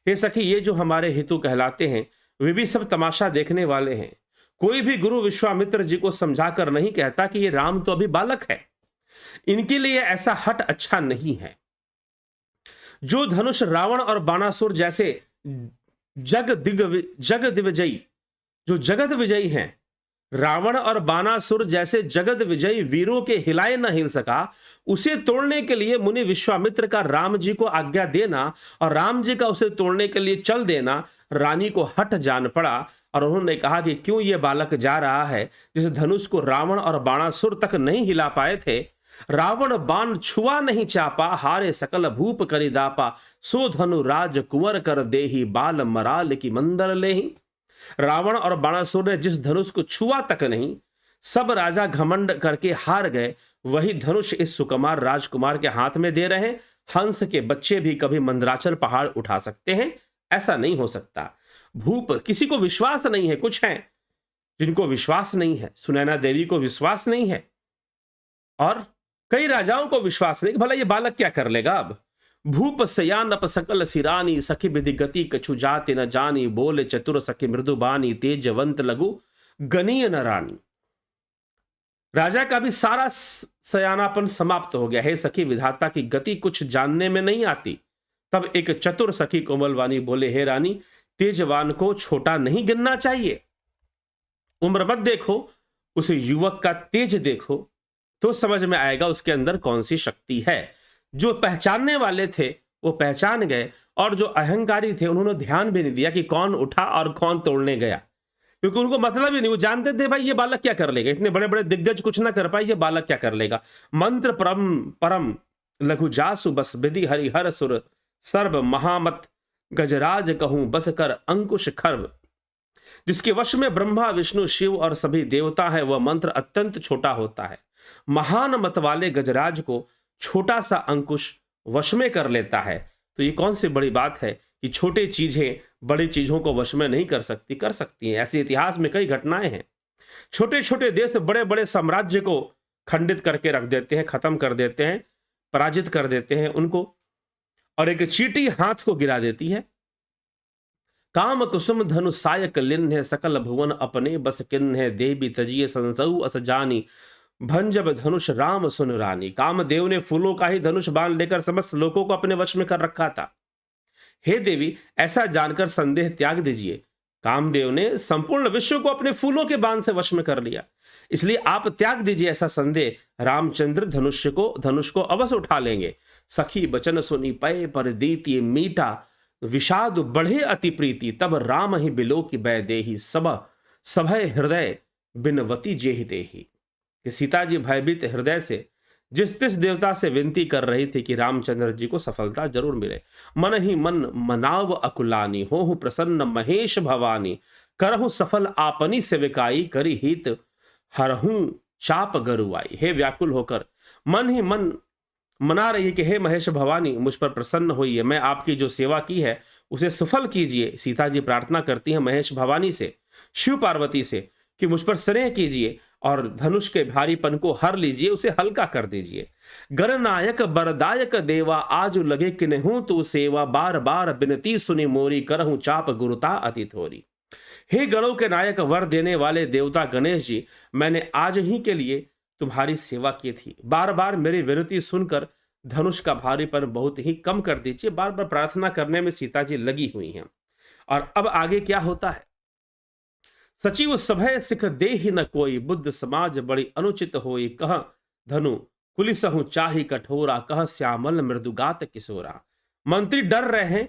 हे सखी, ये जो हमारे हितु कहलाते हैं वे भी सब तमाशा देखने वाले हैं। कोई भी गुरु विश्वामित्र जी को समझाकर नहीं कहता कि ये राम तो अभी बालक है, इनके लिए ऐसा हट अच्छा नहीं है। जो धनुष रावण और बाणासुर जैसे जगदिविजयी, जो जगत विजयी हैं, रावण और बाणासुर जैसे जगत विजयी वीरों के हिलाए न हिल सका, उसे तोड़ने के लिए मुनि विश्वामित्र का राम जी को आज्ञा देना और राम जी का उसे तोड़ने के लिए चल देना रानी को हट जान पड़ा। और उन्होंने कहा कि क्यों ये बालक जा रहा है जिस धनुष को रावण और बाणासुर तक नहीं हिला पाए थे। रावण बाण छुआ नहीं चापा, हारे सकल भूप करि दापा, सो धनु राज कुंवर कर देही, बाल मराल की मंदर लेही। रावण और बाणासुर ने जिस धनुष को छुआ तक नहीं, सब राजा घमंड करके हार गए, वही धनुष इस सुकुमार राजकुमार के हाथ में दे रहे। हंस के बच्चे भी कभी मंदराचल पहाड़ उठा सकते हैं, ऐसा नहीं हो सकता। भूप, किसी को विश्वास नहीं है, कुछ है जिनको विश्वास नहीं है, सुनैना देवी को विश्वास नहीं है और कई राजाओं को विश्वास नहीं कि भला ये बालक क्या कर लेगा। अब भूप सयान अप सकल सिरानी, सखी विधि गति कछु जाति न जानी, बोले चतुर सखी मृदुबानी, तेजवंत लघु गनीय न रानी। राजा का भी सारा सयानापन समाप्त हो गया। हे सखी, विधाता की गति कुछ जानने में नहीं आती। तब एक चतुर सखी कोमलवानी बोले, हे रानी, तेजवान को छोटा नहीं गिनना चाहिए। उम्र मत देखो, उस युवक का तेज देखो तो समझ में आएगा उसके अंदर कौन सी शक्ति है। जो पहचानने वाले थे वो पहचान गए और जो अहंकारी थे उन्होंने ध्यान भी नहीं दिया कि कौन उठा और कौन तोड़ने गया, क्योंकि उनको मतलब ही नहीं। वो जानते थे भाई ये बालक क्या कर लेगा, इतने बड़े बड़े दिग्गज कुछ ना कर पाए, ये बालक क्या कर लेगा। मंत्र परम परम लघु जासु बस विधि हरिहर सुर सर्व महामत गजराज कहूं बस कर अंकुश खर्व। जिसके वश में ब्रह्मा विष्णु शिव और सभी देवता है वह मंत्र अत्यंत छोटा होता है। महान मत वाले गजराज को छोटा सा अंकुश वश में कर लेता है। तो ये कौन सी बड़ी बात है कि छोटे चीजें बड़ी चीजों को वश में नहीं कर सकती, कर सकती हैं। ऐसे इतिहास में कई घटनाएं हैं। छोटे छोटे देश बड़े बड़े साम्राज्य को खंडित करके रख देते हैं, खत्म कर देते हैं, पराजित कर देते हैं उनको, और एक चींटी हाथ को गिरा देती है। काम कुसुम धनु सायक लिन है, सकल भुवन अपने बस किन है, देवी तजिए संसऊ अस जानी, भंजब धनुष राम सुन रानी। कामदेव ने फूलों का ही धनुष बाण लेकर समस्त लोगों को अपने वश में कर रखा था। हे देवी, ऐसा जानकर संदेह त्याग दीजिए। कामदेव ने संपूर्ण विश्व को अपने फूलों के बाण से वश में कर लिया, इसलिए आप त्याग दीजिए ऐसा संदेह। रामचंद्र धनुष को अवश्य उठा लेंगे। सखी बचन सुनी पय पर दीति, मीठा विषाद बढ़े अति प्रीति, तब राम ही बिलो की बै देही, सभय हृदय बिनवती जेहि देही। कि सीता जी भयभीत हृदय से जिस देवता से विनती कर रही थी कि रामचंद्र जी को सफलता जरूर मिले। मन ही मन मनाव अकुलानी, होहु प्रसन्न महेश भवानी, करहु सफल आपनी सेविकाई, करी हित हरहूं चाप गरुआई। हे व्याकुल होकर मन ही मन मना रही कि हे महेश भवानी, मुझ पर प्रसन्न होइए, मैं आपकी जो सेवा की है उसे सफल कीजिए। सीता जी प्रार्थना करती हैं महेश भवानी से, शिव पार्वती से, कि मुझ पर स्नेह कीजिए और धनुष के भारीपन को हर लीजिए, उसे हल्का कर दीजिए। गणनायक बरदायक देवा, आज लगे किन्हूं तू सेवा, बार बार बिनती सुनी मोरी, करहूं चाप गुरुता अति थोरी। हे गणों के नायक, वर देने वाले देवता गणेश जी, मैंने आज ही के लिए तुम्हारी सेवा की थी। बार बार मेरी विनती सुनकर धनुष का भारीपन बहुत ही कम कर दीजिए। बार बार प्रार्थना करने में सीता जी लगी हुई हैं। और अब आगे क्या होता है। सचिव सभय सिख देहि न कोई, बुद्ध समाज बड़ी अनुचित होई, कह धनु कुलिसहु चाही कठोरा, कह श्यामल मृदुगात किशोरा। मंत्री डर रहे हैं,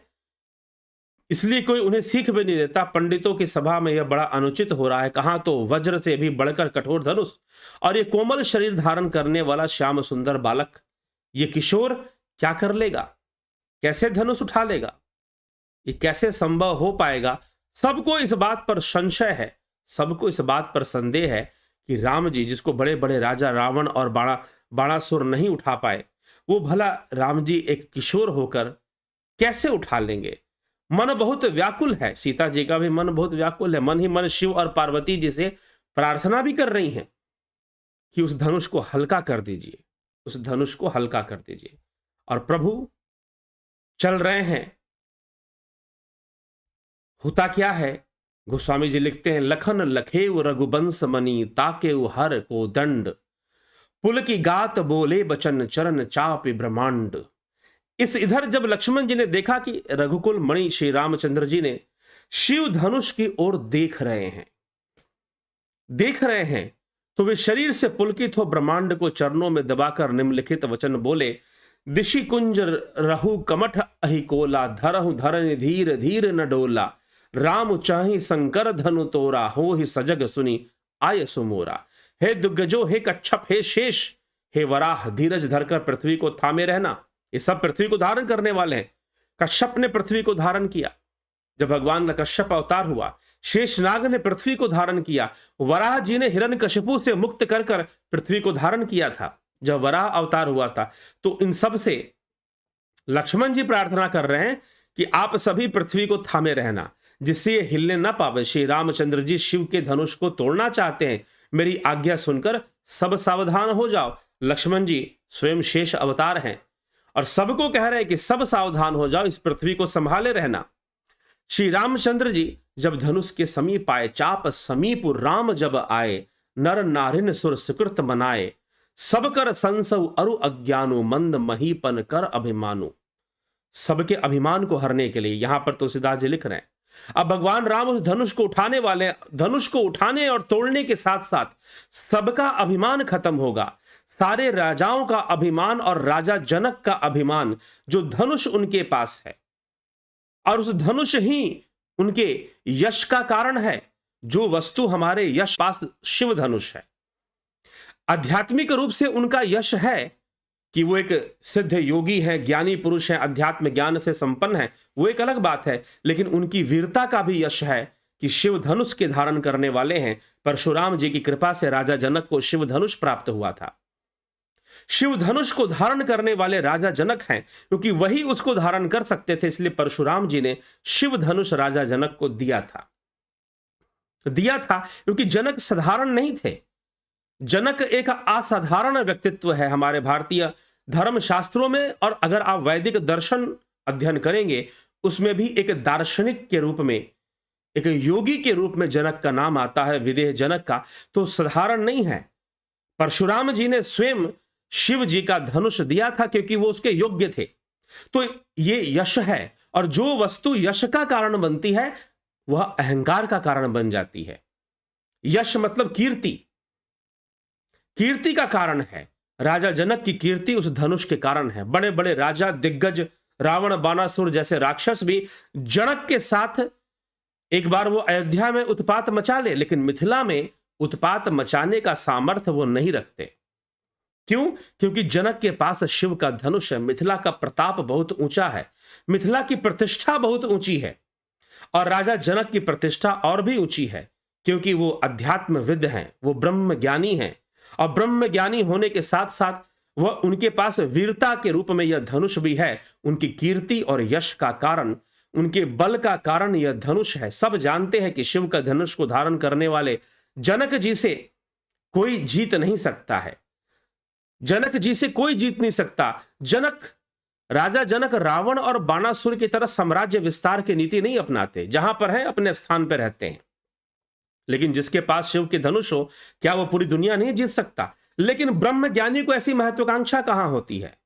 इसलिए कोई उन्हें सीख भी नहीं देता। पंडितों की सभा में यह बड़ा अनुचित हो रहा है। कहां तो वज्र से भी बढ़कर कठोर धनुष, और ये कोमल शरीर धारण करने वाला श्याम सुंदर बालक, ये किशोर क्या कर लेगा, कैसे धनुष उठा लेगा, ये कैसे संभव हो पाएगा। सबको इस बात पर संशय है, सबको इस बात पर संदेह है कि राम जी, जिसको बड़े बड़े राजा रावण और बाणासुर नहीं उठा पाए, वो भला राम जी एक किशोर होकर कैसे उठा लेंगे। मन बहुत व्याकुल है, सीता जी का भी मन बहुत व्याकुल है। मन ही मन शिव और पार्वती जी से प्रार्थना भी कर रही हैं कि उस धनुष को हल्का कर दीजिए, उस धनुष को हल्का कर दीजिए। और प्रभु चल रहे हैं। होता क्या है, गोस्वामी जी लिखते हैं, लखन लखेव रघुबंश मनी, ताकेउ हर को दंड, पुल की गात बोले बचन, चरण चापि ब्रह्मांड। इस इधर जब लक्ष्मण जी ने देखा कि रघुकुल मणि श्री रामचंद्र जी ने शिव धनुष की ओर देख रहे हैं, तो वे शरीर से पुलकित हो ब्रह्मांड को चरणों में दबाकर निम्नलिखित वचन बोले, दिशि कुंज रहु कमठ अहिकोला, धरहु धरन धीर धीर न डोला, राम चाही शंकर धनु तोरा, हो ही सजग सुनी आय सुमोरा। हे दिग्गजो, हे कच्छप, हे शेष, हे वराह, धीरज धरकर पृथ्वी को थामे रहना। ये सब पृथ्वी को धारण करने वाले हैं। कश्यप ने पृथ्वी को धारण किया जब भगवान का कश्यप अवतार हुआ, शेषनाग ने पृथ्वी को धारण किया, वराह जी ने हिरण्यकशिपु से मुक्त कर पृथ्वी को धारण किया था जब वराह अवतार हुआ था। तो इन सब से लक्ष्मण जी प्रार्थना कर रहे हैं कि आप सभी पृथ्वी को थामे रहना। जिससे ये हिलने ना पावे। श्री रामचंद्र जी शिव के धनुष को तोड़ना चाहते हैं, मेरी आज्ञा सुनकर सब सावधान हो जाओ। लक्ष्मण जी स्वयं शेष अवतार हैं और सबको कह रहे हैं कि सब सावधान हो जाओ, इस पृथ्वी को संभाले रहना। श्री रामचंद्र जी जब धनुष के समीप आए, चाप समीप राम जब आए, नर नारिन सुर सुकृत मनाए, सब कर संसव अरु अज्ञानु, मंद महीपन कर अभिमानु। सबके अभिमान को हरने के लिए यहां पर तुलसीदास जी लिख रहे हैं। अब भगवान राम उस धनुष को उठाने वाले, धनुष को उठाने और तोड़ने के साथ साथ सबका अभिमान खत्म होगा। सारे राजाओं का अभिमान और राजा जनक का अभिमान, जो धनुष उनके पास है और उस धनुष ही उनके यश का कारण है। जो वस्तु हमारे यश पास शिव धनुष है। आध्यात्मिक रूप से उनका यश है कि वो एक सिद्ध योगी है, ज्ञानी पुरुष है, अध्यात्म ज्ञान से संपन्न है, वो एक अलग बात है। लेकिन उनकी वीरता का भी यश है कि शिव धनुष के धारण करने वाले हैं। परशुराम जी की कृपा से राजा जनक को शिव धनुष प्राप्त हुआ था। शिव धनुष को धारण करने वाले राजा जनक हैं, क्योंकि वही उसको धारण कर सकते थे, इसलिए परशुराम जी ने शिव धनुष राजा जनक को दिया था। क्योंकि जनक साधारण नहीं थे। जनक एक असाधारण व्यक्तित्व है हमारे भारतीय धर्म शास्त्रों में, और अगर आप वैदिक दर्शन अध्ययन करेंगे उसमें भी एक दार्शनिक के रूप में, एक योगी के रूप में जनक का नाम आता है, विदेह जनक का। तो साधारण नहीं है। परशुराम जी ने स्वयं शिव जी का धनुष दिया था क्योंकि वो उसके योग्य थे। तो ये यश है, और जो वस्तु यश का कारण बनती है वह अहंकार का कारण बन जाती है। यश मतलब कीर्ति, कीर्ति का कारण है। राजा जनक की कीर्ति उस धनुष के कारण है। बड़े बड़े राजा दिग्गज, रावण बानासुर जैसे राक्षस भी जनक के साथ एक बार वो अयोध्या में उत्पात मचा ले, लेकिन मिथिला में उत्पात मचाने का सामर्थ्य वो नहीं रखते। क्यों? क्योंकि जनक के पास शिव का धनुष है। मिथिला का प्रताप बहुत ऊंचा है, मिथिला की प्रतिष्ठा बहुत ऊंची है, और राजा जनक की प्रतिष्ठा और भी ऊंची है, क्योंकि वो अध्यात्मविद हैं, वो ब्रह्म ज्ञानी हैं। और ब्रह्म ज्ञानी होने के साथ साथ वह, उनके पास वीरता के रूप में यह धनुष भी है। उनकी कीर्ति और यश का कारण, उनके बल का कारण यह धनुष है। सब जानते हैं कि शिव का धनुष को धारण करने वाले जनक जी से कोई जीत नहीं सकता है। जनक जी से कोई जीत नहीं सकता। राजा जनक रावण और बाणासुर की तरह साम्राज्य विस्तार की नीति नहीं अपनाते। जहां पर है अपने स्थान पर रहते हैं। लेकिन जिसके पास शिव के धनुष हो, क्या वो पूरी दुनिया नहीं जीत सकता? लेकिन ब्रह्म ज्ञानी को ऐसी महत्वाकांक्षा कहां होती है?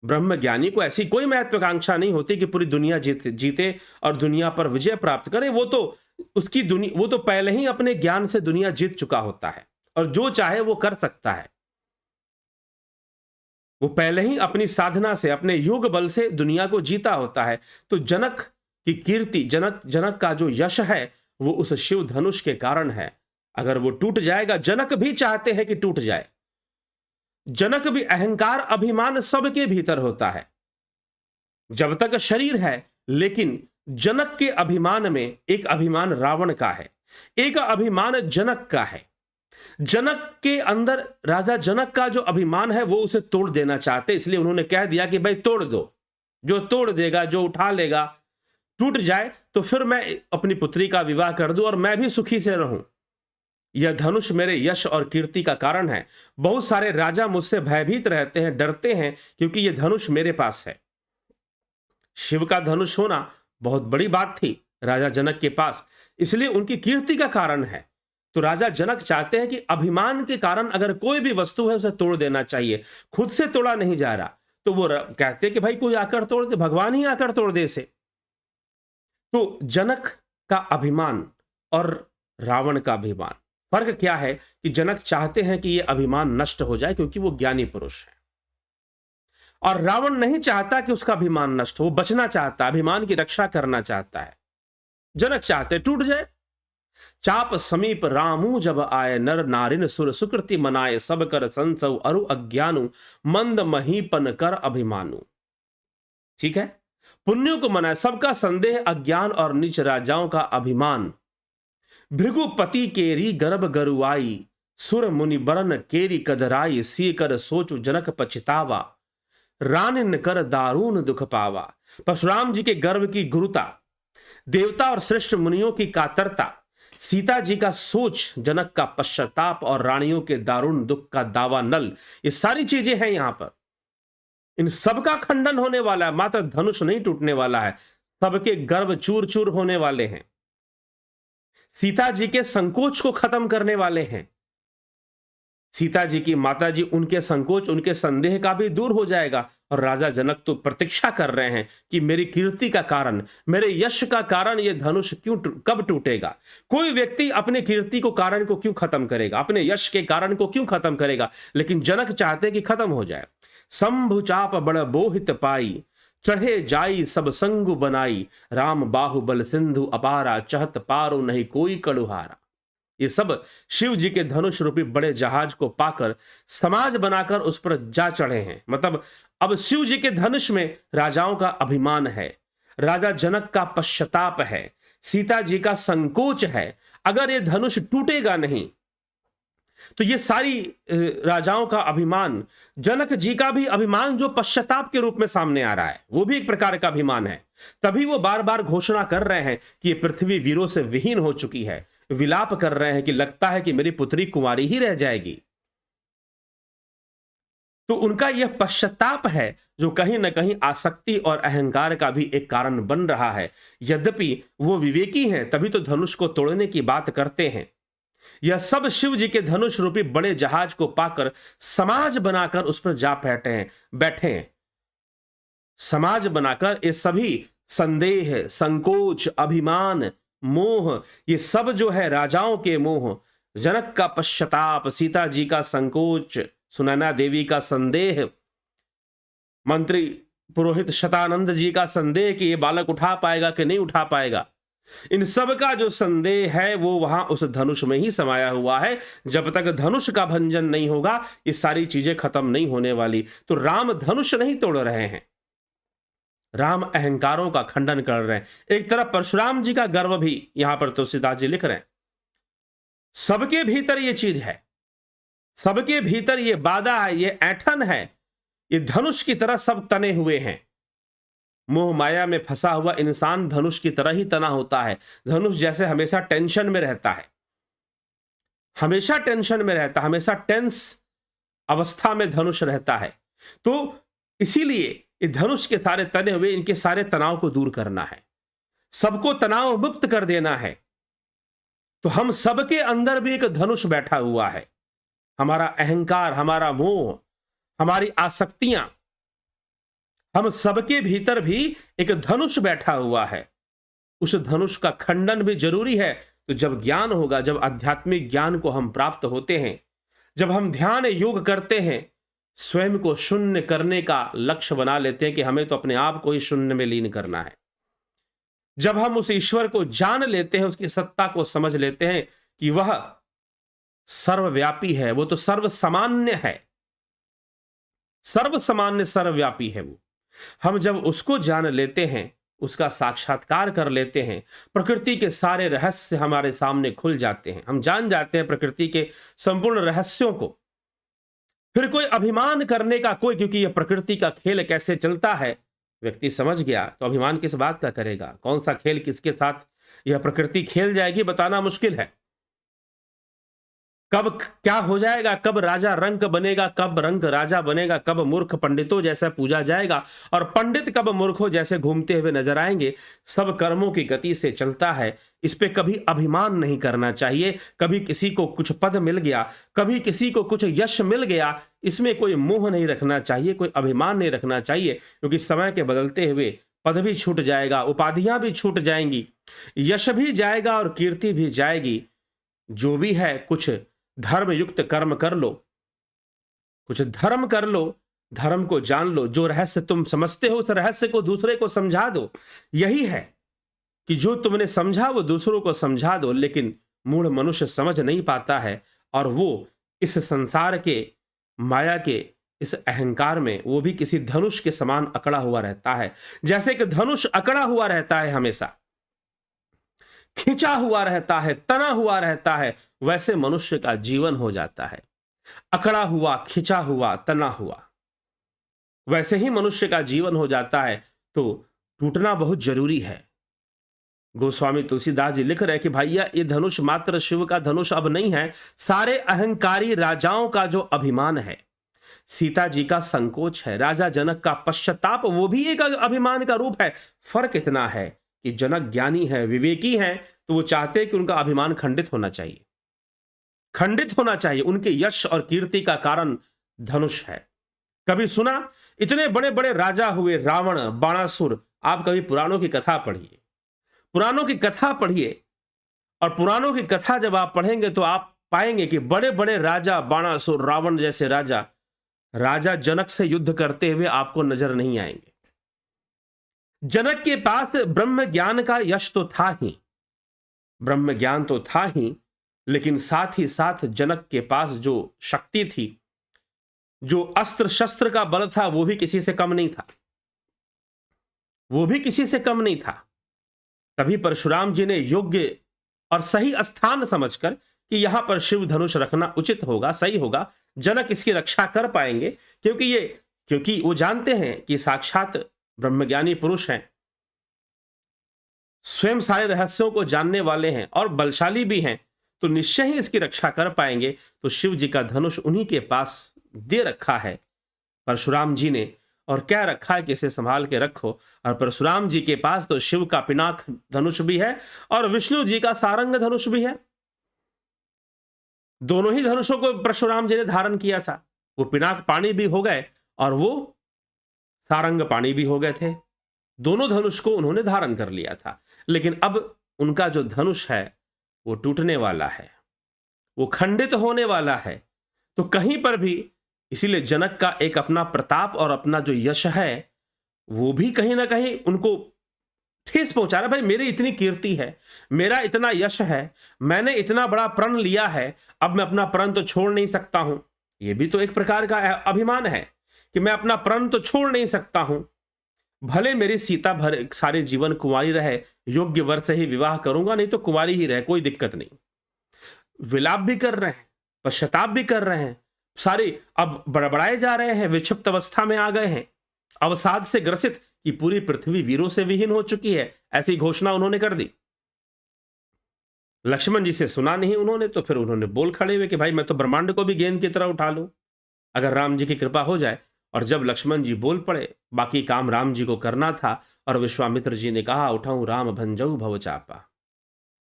ब्रह्म ज्ञानी को ऐसी कोई महत्वाकांक्षा नहीं होती कि पूरी दुनिया जीते और दुनिया पर विजय प्राप्त करे। वो तो पहले ही अपने ज्ञान से दुनिया जीत चुका होता है, और जो चाहे वो कर सकता है। वो पहले ही अपनी साधना से, अपने योग बल से दुनिया को जीता होता है। तो जनक की कीर्ति, जनक का जो यश है, वो उस शिव धनुष के कारण है। अगर वो टूट जाएगा, जनक भी चाहते हैं कि टूट जाए। जनक भी, अहंकार अभिमान सबके भीतर होता है जब तक शरीर है। लेकिन जनक के अभिमान में एक अभिमान रावण का है, एक अभिमान जनक का है। जनक के अंदर, राजा जनक का जो अभिमान है वो उसे तोड़ देना चाहते, इसलिए उन्होंने कह दिया कि भाई तोड़ दो। जो तोड़ देगा, जो उठा लेगा, टूट जाए, तो फिर मैं अपनी पुत्री का विवाह कर दूं और मैं भी सुखी से रहूं। यह धनुष मेरे यश और कीर्ति का कारण है। बहुत सारे राजा मुझसे भयभीत रहते हैं, डरते हैं, क्योंकि यह धनुष मेरे पास है। शिव का धनुष होना बहुत बड़ी बात थी राजा जनक के पास, इसलिए उनकी कीर्ति का कारण है। तो राजा जनक चाहते हैं कि अभिमान के कारण अगर कोई भी वस्तु है उसे तोड़ देना चाहिए। खुद से तोड़ा नहीं जा रहा, तो वो कहते हैं कि भाई कोई आकर तोड़ दे, भगवान ही आकर तोड़ दे इसे। तो जनक का अभिमान और रावण का अभिमान, फर्क क्या है कि जनक चाहते हैं कि यह अभिमान नष्ट हो जाए क्योंकि वो ज्ञानी पुरुष है, और रावण नहीं चाहता कि उसका अभिमान नष्ट हो, वो बचना चाहता है, अभिमान की रक्षा करना चाहता है। जनक चाहते टूट जाए। चाप समीप रामू जब आए, नर नारिन सुर सुकृति मनाए, सब कर संसव अरु अज्ञानु, मंद महीपन कर अभिमानु। ठीक है, पुण्यों को मनाए, सबका संदेह अज्ञान और नीच राजाओं का अभिमान। भृगुपति केरी गर्भ गरुआई, सुर मुनि बरन केरी कदराई, सी कर सोचु जनक पछतावा, रानिन कर दारूण दुख पावा। परशुराम जी के गर्भ की गुरुता, देवता और श्रेष्ठ मुनियों की कातरता, सीता जी का सोच, जनक का पश्चाताप और रानियों के दारुण दुख का दावा नल, ये सारी चीजें हैं यहां पर। इन सबका खंडन होने वाला है, मात्र धनुष नहीं टूटने वाला है, सबके गर्व चूर चूर होने वाले हैं, सीता जी के संकोच को खत्म करने वाले हैं। सीता जी की माता जी, उनके संकोच, उनके संदेह का भी दूर हो जाएगा। और राजा जनक तो प्रतीक्षा कर रहे हैं कि मेरी कीर्ति का कारण, मेरे यश का कारण ये धनुष कब टूटेगा। कोई व्यक्ति अपने कीर्ति को कारण को क्यों खत्म करेगा, अपने यश के कारण को क्यों खत्म करेगा, लेकिन जनक चाहते कि खत्म हो जाए। शंभु चाप बड़ बोहित पाई, चढ़े जाई सब संगु बनाई, राम बाहुबल सिंधु अपारा, चहत पारो नहीं कोई कड़ुहारा। ये सब शिव जी के धनुष रूपी बड़े जहाज को पाकर समाज बनाकर उस पर जा चढ़े हैं। मतलब अब शिव जी के धनुष में राजाओं का अभिमान है, राजा जनक का पश्चाताप है, सीता जी का संकोच है। अगर ये धनुष टूटेगा नहीं तो ये सारी राजाओं का अभिमान, जनक जी का भी अभिमान जो पश्चाताप के रूप में सामने आ रहा है, वो भी एक प्रकार का अभिमान है। तभी वो बार बार घोषणा कर रहे हैं कि ये पृथ्वी वीरों से विहीन हो चुकी है, विलाप कर रहे हैं कि लगता है कि मेरी पुत्री कुंवारी ही रह जाएगी। तो उनका यह पश्चाताप है जो कहीं ना कहीं आसक्ति और अहंकार का भी एक कारण बन रहा है। यद्यपि वो विवेकी हैं, तभी तो धनुष को तोड़ने की बात करते हैं। यह सब शिव जी के धनुष रूपी बड़े जहाज को पाकर समाज बनाकर उस पर जा बैठे हैं। समाज बनाकर ये सभी संदेह, संकोच, अभिमान, मोह, ये सब जो है राजाओं के मोह, जनक का पश्चाताप, सीता जी का संकोच, सुनैना देवी का संदेह, मंत्री पुरोहित शतानंद जी का संदेह कि ये बालक उठा पाएगा कि नहीं उठा पाएगा, इन सब का जो संदेह है वो वहां उस धनुष में ही समाया हुआ है। जब तक धनुष का भंजन नहीं होगा ये सारी चीजें खत्म नहीं होने वाली। तो राम धनुष नहीं तोड़ रहे हैं, राम अहंकारों का खंडन कर रहे हैं। एक तरफ परशुराम जी का गर्व भी यहां पर तुलसीदास जी लिख रहे हैं। सबके भीतर ये चीज है, सबके भीतर ये बाधा है, ये ऐठन है, ये धनुष की तरह सब तने हुए हैं। मोह माया में फंसा हुआ इंसान धनुष की तरह ही तना होता है। धनुष जैसे हमेशा टेंशन में रहता है, हमेशा टेंशन में रहता है, हमेशा टेंस अवस्था में धनुष रहता है। तो इसीलिए ये धनुष के सारे तने हुए, इनके सारे तनाव को दूर करना है, सबको तनाव मुक्त कर देना है। तो हम सबके अंदर भी एक धनुष बैठा हुआ है, हमारा अहंकार, हमारा मोह, हमारी आसक्तियां, हम सबके भीतर भी एक धनुष बैठा हुआ है। उस धनुष का खंडन भी जरूरी है। तो जब ज्ञान होगा, जब आध्यात्मिक ज्ञान को हम प्राप्त होते हैं, जब हम ध्यान योग करते हैं, स्वयं को शून्य करने का लक्ष्य बना लेते हैं कि हमें तो अपने आप को ही शून्य में लीन करना है, जब हम उस ईश्वर को जान लेते हैं, उसकी सत्ता को समझ लेते हैं कि वह सर्वव्यापी है, वो तो सर्वसामान्य है, सर्वसामान्य सर्वव्यापी है वो। हम जब उसको जान लेते हैं, उसका साक्षात्कार कर लेते हैं, प्रकृति के सारे रहस्य हमारे सामने खुल जाते हैं, हम जान जाते हैं प्रकृति के संपूर्ण रहस्यों को। फिर कोई अभिमान करने का क्योंकि यह प्रकृति का खेल कैसे चलता है व्यक्ति समझ गया, तो अभिमान किस बात का करेगा। कौन सा खेल किसके साथ यह प्रकृति खेल जाएगी बताना मुश्किल है। कब क्या हो जाएगा, कब राजा रंक बनेगा, कब रंक राजा बनेगा, कब मूर्ख पंडितों जैसा पूजा जाएगा और पंडित कब मूर्खों जैसे घूमते हुए नजर आएंगे, सब कर्मों की गति से चलता है। इस पे कभी अभिमान नहीं करना चाहिए। कभी किसी को कुछ पद मिल गया, कभी किसी को कुछ यश मिल गया, इसमें कोई मोह नहीं रखना चाहिए, कोई अभिमान नहीं रखना चाहिए, क्योंकि समय के बदलते हुए पद भी छूट जाएगा, उपाधियां भी छूट जाएंगी, यश भी जाएगा और कीर्ति भी जाएगी। जो भी है कुछ धर्म युक्त कर्म कर लो, कुछ धर्म कर लो, धर्म को जान लो, जो रहस्य तुम समझते हो उस रहस्य को दूसरे को समझा दो। यही है कि जो तुमने समझा वो दूसरों को समझा दो। लेकिन मूढ़ मनुष्य समझ नहीं पाता है और वो इस संसार के माया के इस अहंकार में वो भी किसी धनुष के समान अकड़ा हुआ रहता है। जैसे कि धनुष अकड़ा हुआ रहता है, हमेशा खिंचा हुआ रहता है, तना हुआ रहता है, वैसे मनुष्य का जीवन हो जाता है, अकड़ा हुआ, खिंचा हुआ, तना हुआ, वैसे ही मनुष्य का जीवन हो जाता है। तो टूटना बहुत जरूरी है। गोस्वामी तुलसीदास जी लिख रहे हैं कि भैया ये धनुष मात्र शिव का धनुष अब नहीं है, सारे अहंकारी राजाओं का जो अभिमान है, सीता जी का संकोच है, राजा जनक का पश्चाताप, वो भी एक अभिमान का रूप है। फर्क इतना है कि जनक ज्ञानी है, विवेकी है, तो वो चाहते हैं कि उनका अभिमान खंडित होना चाहिए, खंडित होना चाहिए। उनके यश और कीर्ति का कारण धनुष है। कभी सुना इतने बड़े बड़े राजा हुए, रावण, बाणासुर। आप कभी पुराणों की कथा पढ़िए, पुराणों की कथा पढ़िए, और पुराणों की कथा जब आप पढ़ेंगे तो आप पाएंगे कि बड़े बड़े राजा, बाणासुर, रावण जैसे राजा, राजा जनक से युद्ध करते हुए आपको नजर नहीं आएंगे। जनक के पास ब्रह्म ज्ञान का यश तो था ही, ब्रह्म ज्ञान तो था ही, लेकिन साथ ही साथ जनक के पास जो शक्ति थी, जो अस्त्र शस्त्र का बल था, वो भी किसी से कम नहीं था, वो भी किसी से कम नहीं था। तभी परशुराम जी ने योग्य और सही स्थान समझकर कि यहां पर शिव धनुष रखना उचित होगा, सही होगा, जनक इसकी रक्षा कर पाएंगे, क्योंकि वो जानते हैं कि साक्षात ब्रह्मज्ञानी पुरुष हैं, स्वयं सारे रहस्यों को जानने वाले हैं और बलशाली भी हैं, तो निश्चय ही इसकी रक्षा कर पाएंगे। तो शिव जी का धनुष उन्हीं के पास दे रखा है परशुराम जी ने, और क्या रखा है कि इसे संभाल के रखो। और परशुराम जी के पास तो शिव का पिनाक धनुष भी है और विष्णु जी का सारंग धनुष भी है। दोनों ही धनुषों को परशुराम जी ने धारण किया था। वो पिनाक पाणी भी हो गए और वो सारंग पाणी भी हो गए थे। दोनों धनुष को उन्होंने धारण कर लिया था, लेकिन अब उनका जो धनुष है वो टूटने वाला है, वो खंडित होने वाला है। तो कहीं पर भी इसीलिए जनक का एक अपना प्रताप और अपना जो यश है वो भी कहीं ना कहीं उनको ठेस पहुंचा रहा। भाई मेरी इतनी कीर्ति है, मेरा इतना यश है, मैंने इतना बड़ा प्रण लिया है, अब मैं अपना प्रण तो छोड़ नहीं सकता हूं। ये भी तो एक प्रकार का अभिमान है कि मैं अपना प्रण तो छोड़ नहीं सकता हूं। भले मेरी सीता भर सारे जीवन कुंवारी रहे, योग्य वर से ही विवाह करूंगा, नहीं तो कुंवारी ही रहे, कोई दिक्कत नहीं। विलाप भी कर रहे हैं, पश्चाताप भी कर रहे हैं, सारे अब बड़बड़ाए जा रहे हैं, विक्षिप्त अवस्था में आ गए हैं, अवसाद से ग्रसित कि पूरी पृथ्वी वीरों से विहीन हो चुकी है, ऐसी घोषणा उन्होंने कर दी। लक्ष्मण जी से सुना नहीं उन्होंने, तो फिर उन्होंने बोल खड़े हुए कि भाई मैं तो ब्रह्मांड को भी गेंद की तरह उठा लूं अगर राम जी की कृपा हो जाए। और जब लक्ष्मण जी बोल पड़े, बाकी काम राम जी को करना था, और विश्वामित्र जी ने कहा उठाऊं राम भंजऊ भवचापा,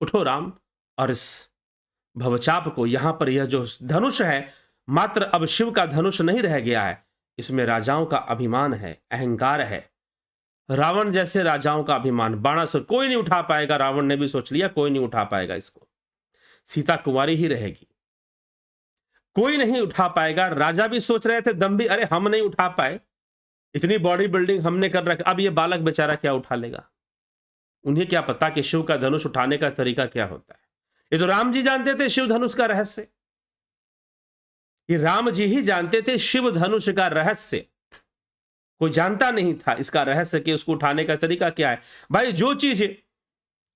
उठो राम और इस भवचाप को, यहां पर यह जो धनुष है मात्र अब शिव का धनुष नहीं रह गया है, इसमें राजाओं का अभिमान है, अहंकार है, रावण जैसे राजाओं का अभिमान। बाणासुर कोई नहीं उठा पाएगा, रावण ने भी सोच लिया कोई नहीं उठा पाएगा इसको, सीता कुंवारी ही रहेगी, कोई नहीं उठा पाएगा। राजा भी सोच रहे थे दम्भी, अरे हम नहीं उठा पाए, इतनी बॉडी बिल्डिंग हमने कर रखी, अब ये बालक बेचारा क्या उठा लेगा। उन्हें क्या पता कि शिव का धनुष उठाने का तरीका क्या होता है। ये तो राम जी जानते थे शिव धनुष का रहस्य, ये राम जी ही जानते थे शिव धनुष का रहस्य, कोई जानता नहीं था इसका रहस्य कि उसको उठाने का तरीका क्या है। भाई जो चीज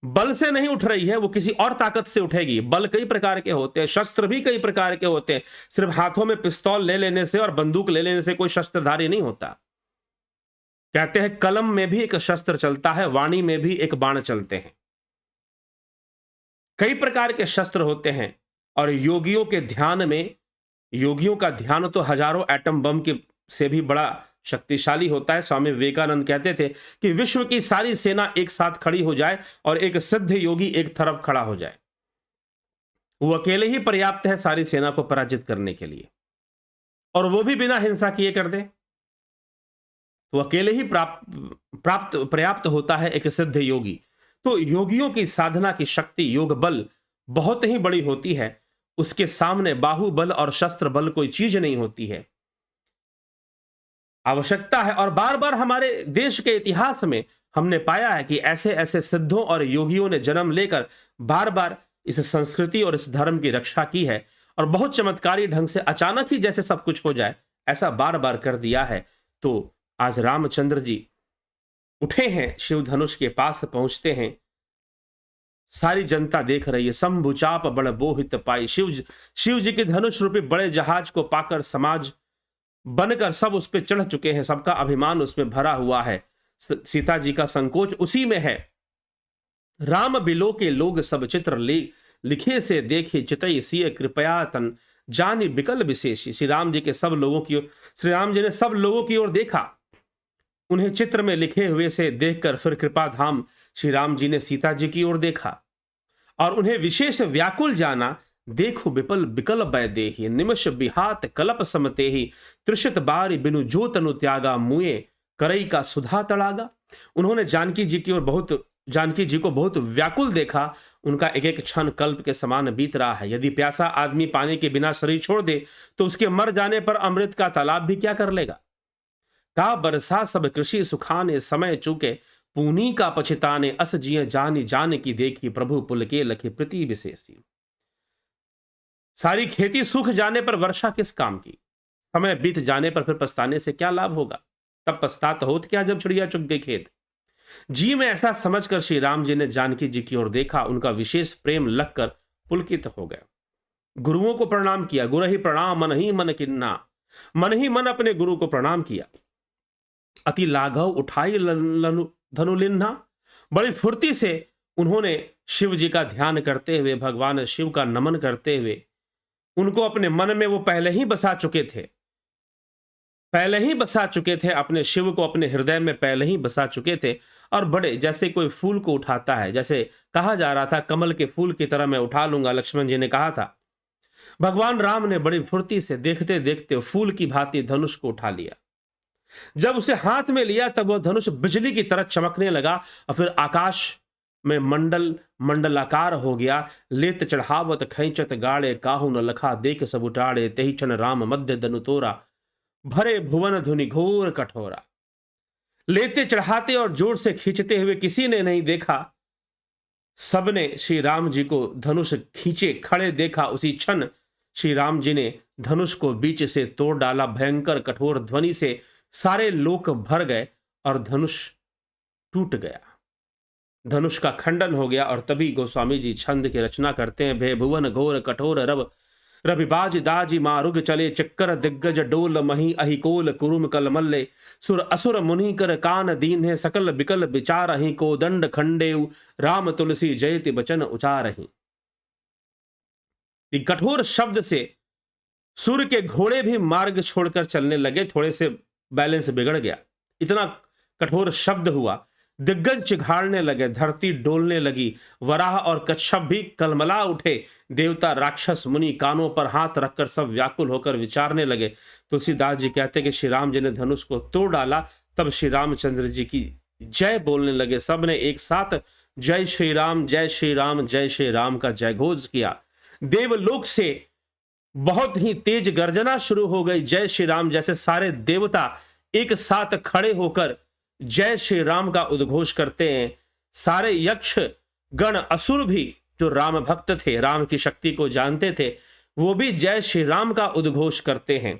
बल से नहीं उठ रही है वो किसी और ताकत से उठेगी। बल कई प्रकार के होते हैं, शस्त्र भी कई प्रकार के होते हैं, सिर्फ हाथों में पिस्तौल ले लेने से और बंदूक ले लेने से कोई शस्त्रधारी नहीं होता। कहते हैं कलम में भी एक शस्त्र चलता है, वाणी में भी एक बाण चलते हैं, कई प्रकार के शस्त्र होते हैं। और योगियों के ध्यान में, योगियों का ध्यान तो हजारों एटम बम के से भी बड़ा शक्तिशाली होता है। स्वामी विवेकानंद कहते थे कि विश्व की सारी सेना एक साथ खड़ी हो जाए और एक सिद्ध योगी एक तरफ खड़ा हो जाए, वो अकेले ही पर्याप्त है सारी सेना को पराजित करने के लिए, और वो भी बिना हिंसा किए कर दे, तो अकेले ही पर्याप्त होता है एक सिद्ध योगी। तो योगियों की साधना की शक्ति, योग बल बहुत ही बड़ी होती है, उसके सामने बाहुबल और शस्त्र बल कोई चीज नहीं होती है। आवश्यकता है, और बार बार हमारे देश के इतिहास में हमने पाया है कि ऐसे ऐसे सिद्धों और योगियों ने जन्म लेकर बार बार इस संस्कृति और इस धर्म की रक्षा की है, और बहुत चमत्कारी ढंग से अचानक ही जैसे सब कुछ हो जाए ऐसा बार बार कर दिया है। तो आज रामचंद्र जी उठे हैं, शिव धनुष के पास पहुंचते हैं, सारी जनता देख रही है, शंभुचाप बड़ बोहित पाई, शिव जी के धनुष रूपी बड़े जहाज को पाकर समाज बनकर सब उस पर चढ़ चुके हैं, सबका अभिमान उसमें भरा हुआ है। सीता जी का संकोच उसी में है, राम बिलो के लोग सब चित्र लिखे से देखे चितई सिय कृपया तन जानी विकल विशेषी। श्री राम जी के सब लोगों की श्री राम जी ने सब लोगों की ओर देखा, उन्हें चित्र में लिखे हुए से देखकर फिर कृपा धाम श्री राम जी ने सीता जी की ओर देखा और उन्हें विशेष व्याकुल जाना। देखो विपल विकल बै देहि निमिष बिहात कलप समतेहि त्रिषित बारी बिनु जो तनु त्यागा मुए करई का सुधा तड़ागा। उन्होंने जानकी जी को बहुत व्याकुल देखा। उनका एक एक क्षण कल्प के समान बीत रहा है। यदि प्यासा आदमी पानी के बिना शरीर छोड़ दे तो उसके मर जाने पर अमृत का तालाब भी क्या कर लेगा। का बरसा सब कृषि सुखाने समय चूके पूनी का पछिताने अस जिय जानी जान की देखी प्रभु पुल के लखे प्रीति विशेषी। सारी खेती सूख जाने पर वर्षा किस काम की, समय बीत जाने पर फिर पछताने से क्या लाभ होगा। तब पछतात होत क्या जब चिड़िया चुग गई खेत। जी में ऐसा समझकर श्री राम जी ने जानकी जी की ओर देखा, उनका विशेष प्रेम लगकर पुलकित हो गया। गुरुओं को प्रणाम किया, गुरु ही प्रणाम मन ही मन किन्ना, मन ही मन अपने गुरु को प्रणाम किया। अति लाघव उठाई धनुलिन्हा, बड़ी फुर्ती से उन्होंने शिव जी का ध्यान करते हुए, भगवान शिव का नमन करते हुए, उनको अपने मन में वो पहले ही बसा चुके थे, अपने शिव को अपने हृदय में पहले ही बसा चुके थे। और बड़े जैसे कोई फूल को उठाता है, जैसे कहा जा रहा था कमल के फूल की तरह मैं उठा लूंगा, लक्ष्मण जी ने कहा था। भगवान राम ने बड़ी फुर्ती से देखते देखते फूल की भांति धनुष को उठा लिया। जब उसे हाथ में लिया तब वह धनुष बिजली की तरह चमकने लगा और फिर आकाश में मंडलाकार हो गया। लेत चढ़ावत खैंचत गाड़े काहू न लखा देख सब उटाड़े तेहि क्षण राम मध्य दनु तोरा भरे भुवन धुनि घोर कठोरा। लेते चढ़ाते और जोर से खींचते हुए किसी ने नहीं देखा, सबने श्री राम जी को धनुष खींचे खड़े देखा। उसी क्षण श्री राम जी ने धनुष को बीच से तोड़ डाला। भयंकर कठोर ध्वनि से सारे लोक भर गए और धनुष टूट गया, धनुष का खंडन हो गया। और तभी गोस्वामी जी छंद की रचना करते हैं। भे भुवन घोर कठोर रविबाज दाजी मारुग चले चक्कर दिग्गज डोल मही अहिकोल कुरुम कल मल्ले सुर असुर मुनि कर कान दीन है सकल बिकल विचार ही को दंड खंडेव राम तुलसी जयति बचन उचारहि। कठोर शब्द से सूर्य के घोड़े भी मार्ग छोड़कर चलने लगे, थोड़े से बैलेंस बिगड़ गया, इतना कठोर शब्द हुआ। दिग्गज चिघाड़ने लगे, धरती डोलने लगी, वराह और कच्छप भी कलमला उठे। देवता राक्षस मुनि कानों पर हाथ रखकर सब व्याकुल होकर विचारने लगे। तुलसीदास जी कहते कि श्री राम जी ने धनुष को तोड़ डाला। तब श्री रामचंद्र जी की जय बोलने लगे। सब ने एक साथ जय श्री राम जय श्री राम जय श्री राम का जय घोष किया। देवलोक से बहुत ही तेज गर्जना शुरू हो गई। जय श्री राम जैसे सारे देवता एक साथ खड़े होकर जय श्री राम का उद्घोष करते हैं। सारे यक्ष गण असुर भी जो राम भक्त थे, राम की शक्ति को जानते थे, वो भी जय श्री राम का उद्घोष करते हैं।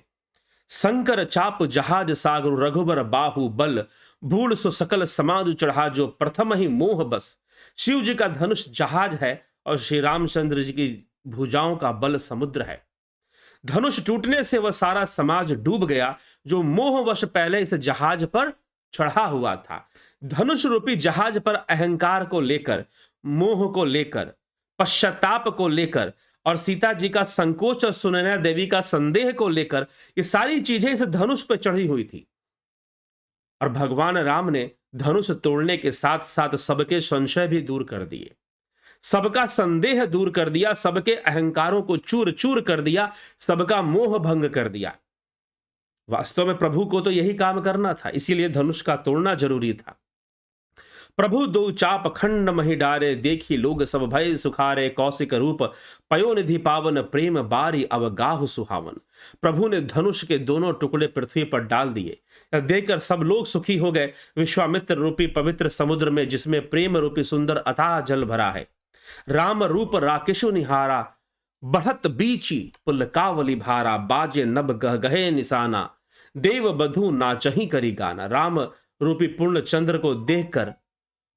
शंकर चाप जहाज सागर रघुबर बाहु बल भूल सो सकल समाज चढ़ा जो प्रथम ही मोह बस। शिव जी का धनुष जहाज है और श्री रामचंद्र जी की भुजाओं का बल समुद्र है। धनुष टूटने से वह सारा समाज डूब गया जो मोहवश पहले इस जहाज पर चढ़ा हुआ था। धनुष रूपी जहाज पर अहंकार को लेकर, मोह को लेकर, पश्चाताप को लेकर और सीता जी का संकोच और सुनैना देवी का संदेह को लेकर ये सारी चीजें इस धनुष पर चढ़ी हुई थी। और भगवान राम ने धनुष तोड़ने के साथ साथ सबके संशय भी दूर कर दिए, सबका संदेह दूर कर दिया, सबके अहंकारों को चूर चूर कर दिया, सबका मोह भंग कर दिया। वास्तव में प्रभु को तो यही काम करना था, इसीलिए धनुष का तोड़ना जरूरी था। प्रभु दो चाप खंड मही डारे देखी लोग सब भय सुखारे कौशिक रूप पयोनिधि पावन प्रेम बारी अवगाह सुहावन। प्रभु ने धनुष के दोनों टुकड़े पृथ्वी पर डाल दिए, देखकर सब लोग सुखी हो गए। विश्वामित्र रूपी पवित्र समुद्र में जिसमें प्रेम रूपी सुंदर अथाह जल भरा है, राम रूप राकेशु निहारा बढ़त बीची पुलकावली भारा बाजे नभ गह गहे निशाना देव बधु नाचही करी गाना। राम रूपी पूर्ण चंद्र को देखकर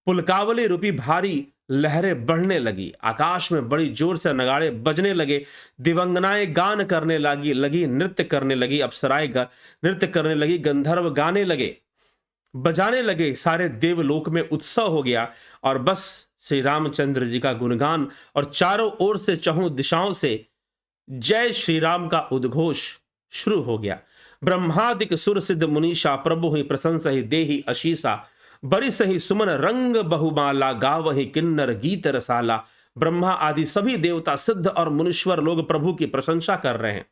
पुलकावली रूपी भारी लहरें बढ़ने लगी, आकाश में बड़ी जोर से नगाड़े बजने लगे, दिवंगनाएं गान करने लगी, नृत्य करने लगी, अप्सराएं नृत्य करने लगी, गंधर्व गाने लगे, बजाने लगे। सारे देवलोक में उत्सव हो गया और बस श्री रामचंद्र जी का गुणगान और चारों ओर से चहुं दिशाओं से जय श्री राम का उद्घोष शुरू हो गया। ब्रह्मादिक सुर सिद्ध मुनीषा प्रभु ही प्रशंसा ही देहि अशीसा, बड़ी सही सुमन रंग बहुमाला गावहि किन्नर गीत रसाला। ब्रह्मा आदि सभी देवता सिद्ध और मुनीश्वर लोग प्रभु की प्रशंसा कर रहे हैं,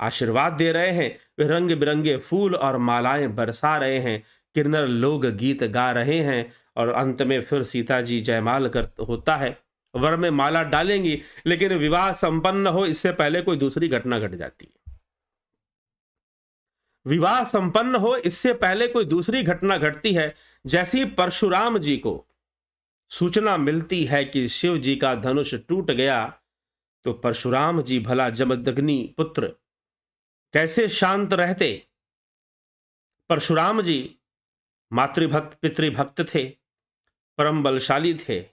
आशीर्वाद दे रहे हैं, वे रंग बिरंगे फूल और मालाएं बरसा रहे हैं, किन्नर लोग गीत गा रहे हैं और अंत में फिर सीता जी जयमाल कर होता है, वर में माला डालेंगी, लेकिन विवाह संपन्न हो इससे पहले कोई दूसरी घटना घट जाती है। विवाह संपन्न हो इससे पहले कोई दूसरी घटना घटती है। जैसी परशुराम जी को सूचना मिलती है कि शिव जी का धनुष टूट गया, तो परशुराम जी भला जमदग्नि पुत्र कैसे शांत रहते। परशुराम जी मातृभक्त पितृभक्त थे, परम बलशाली थे,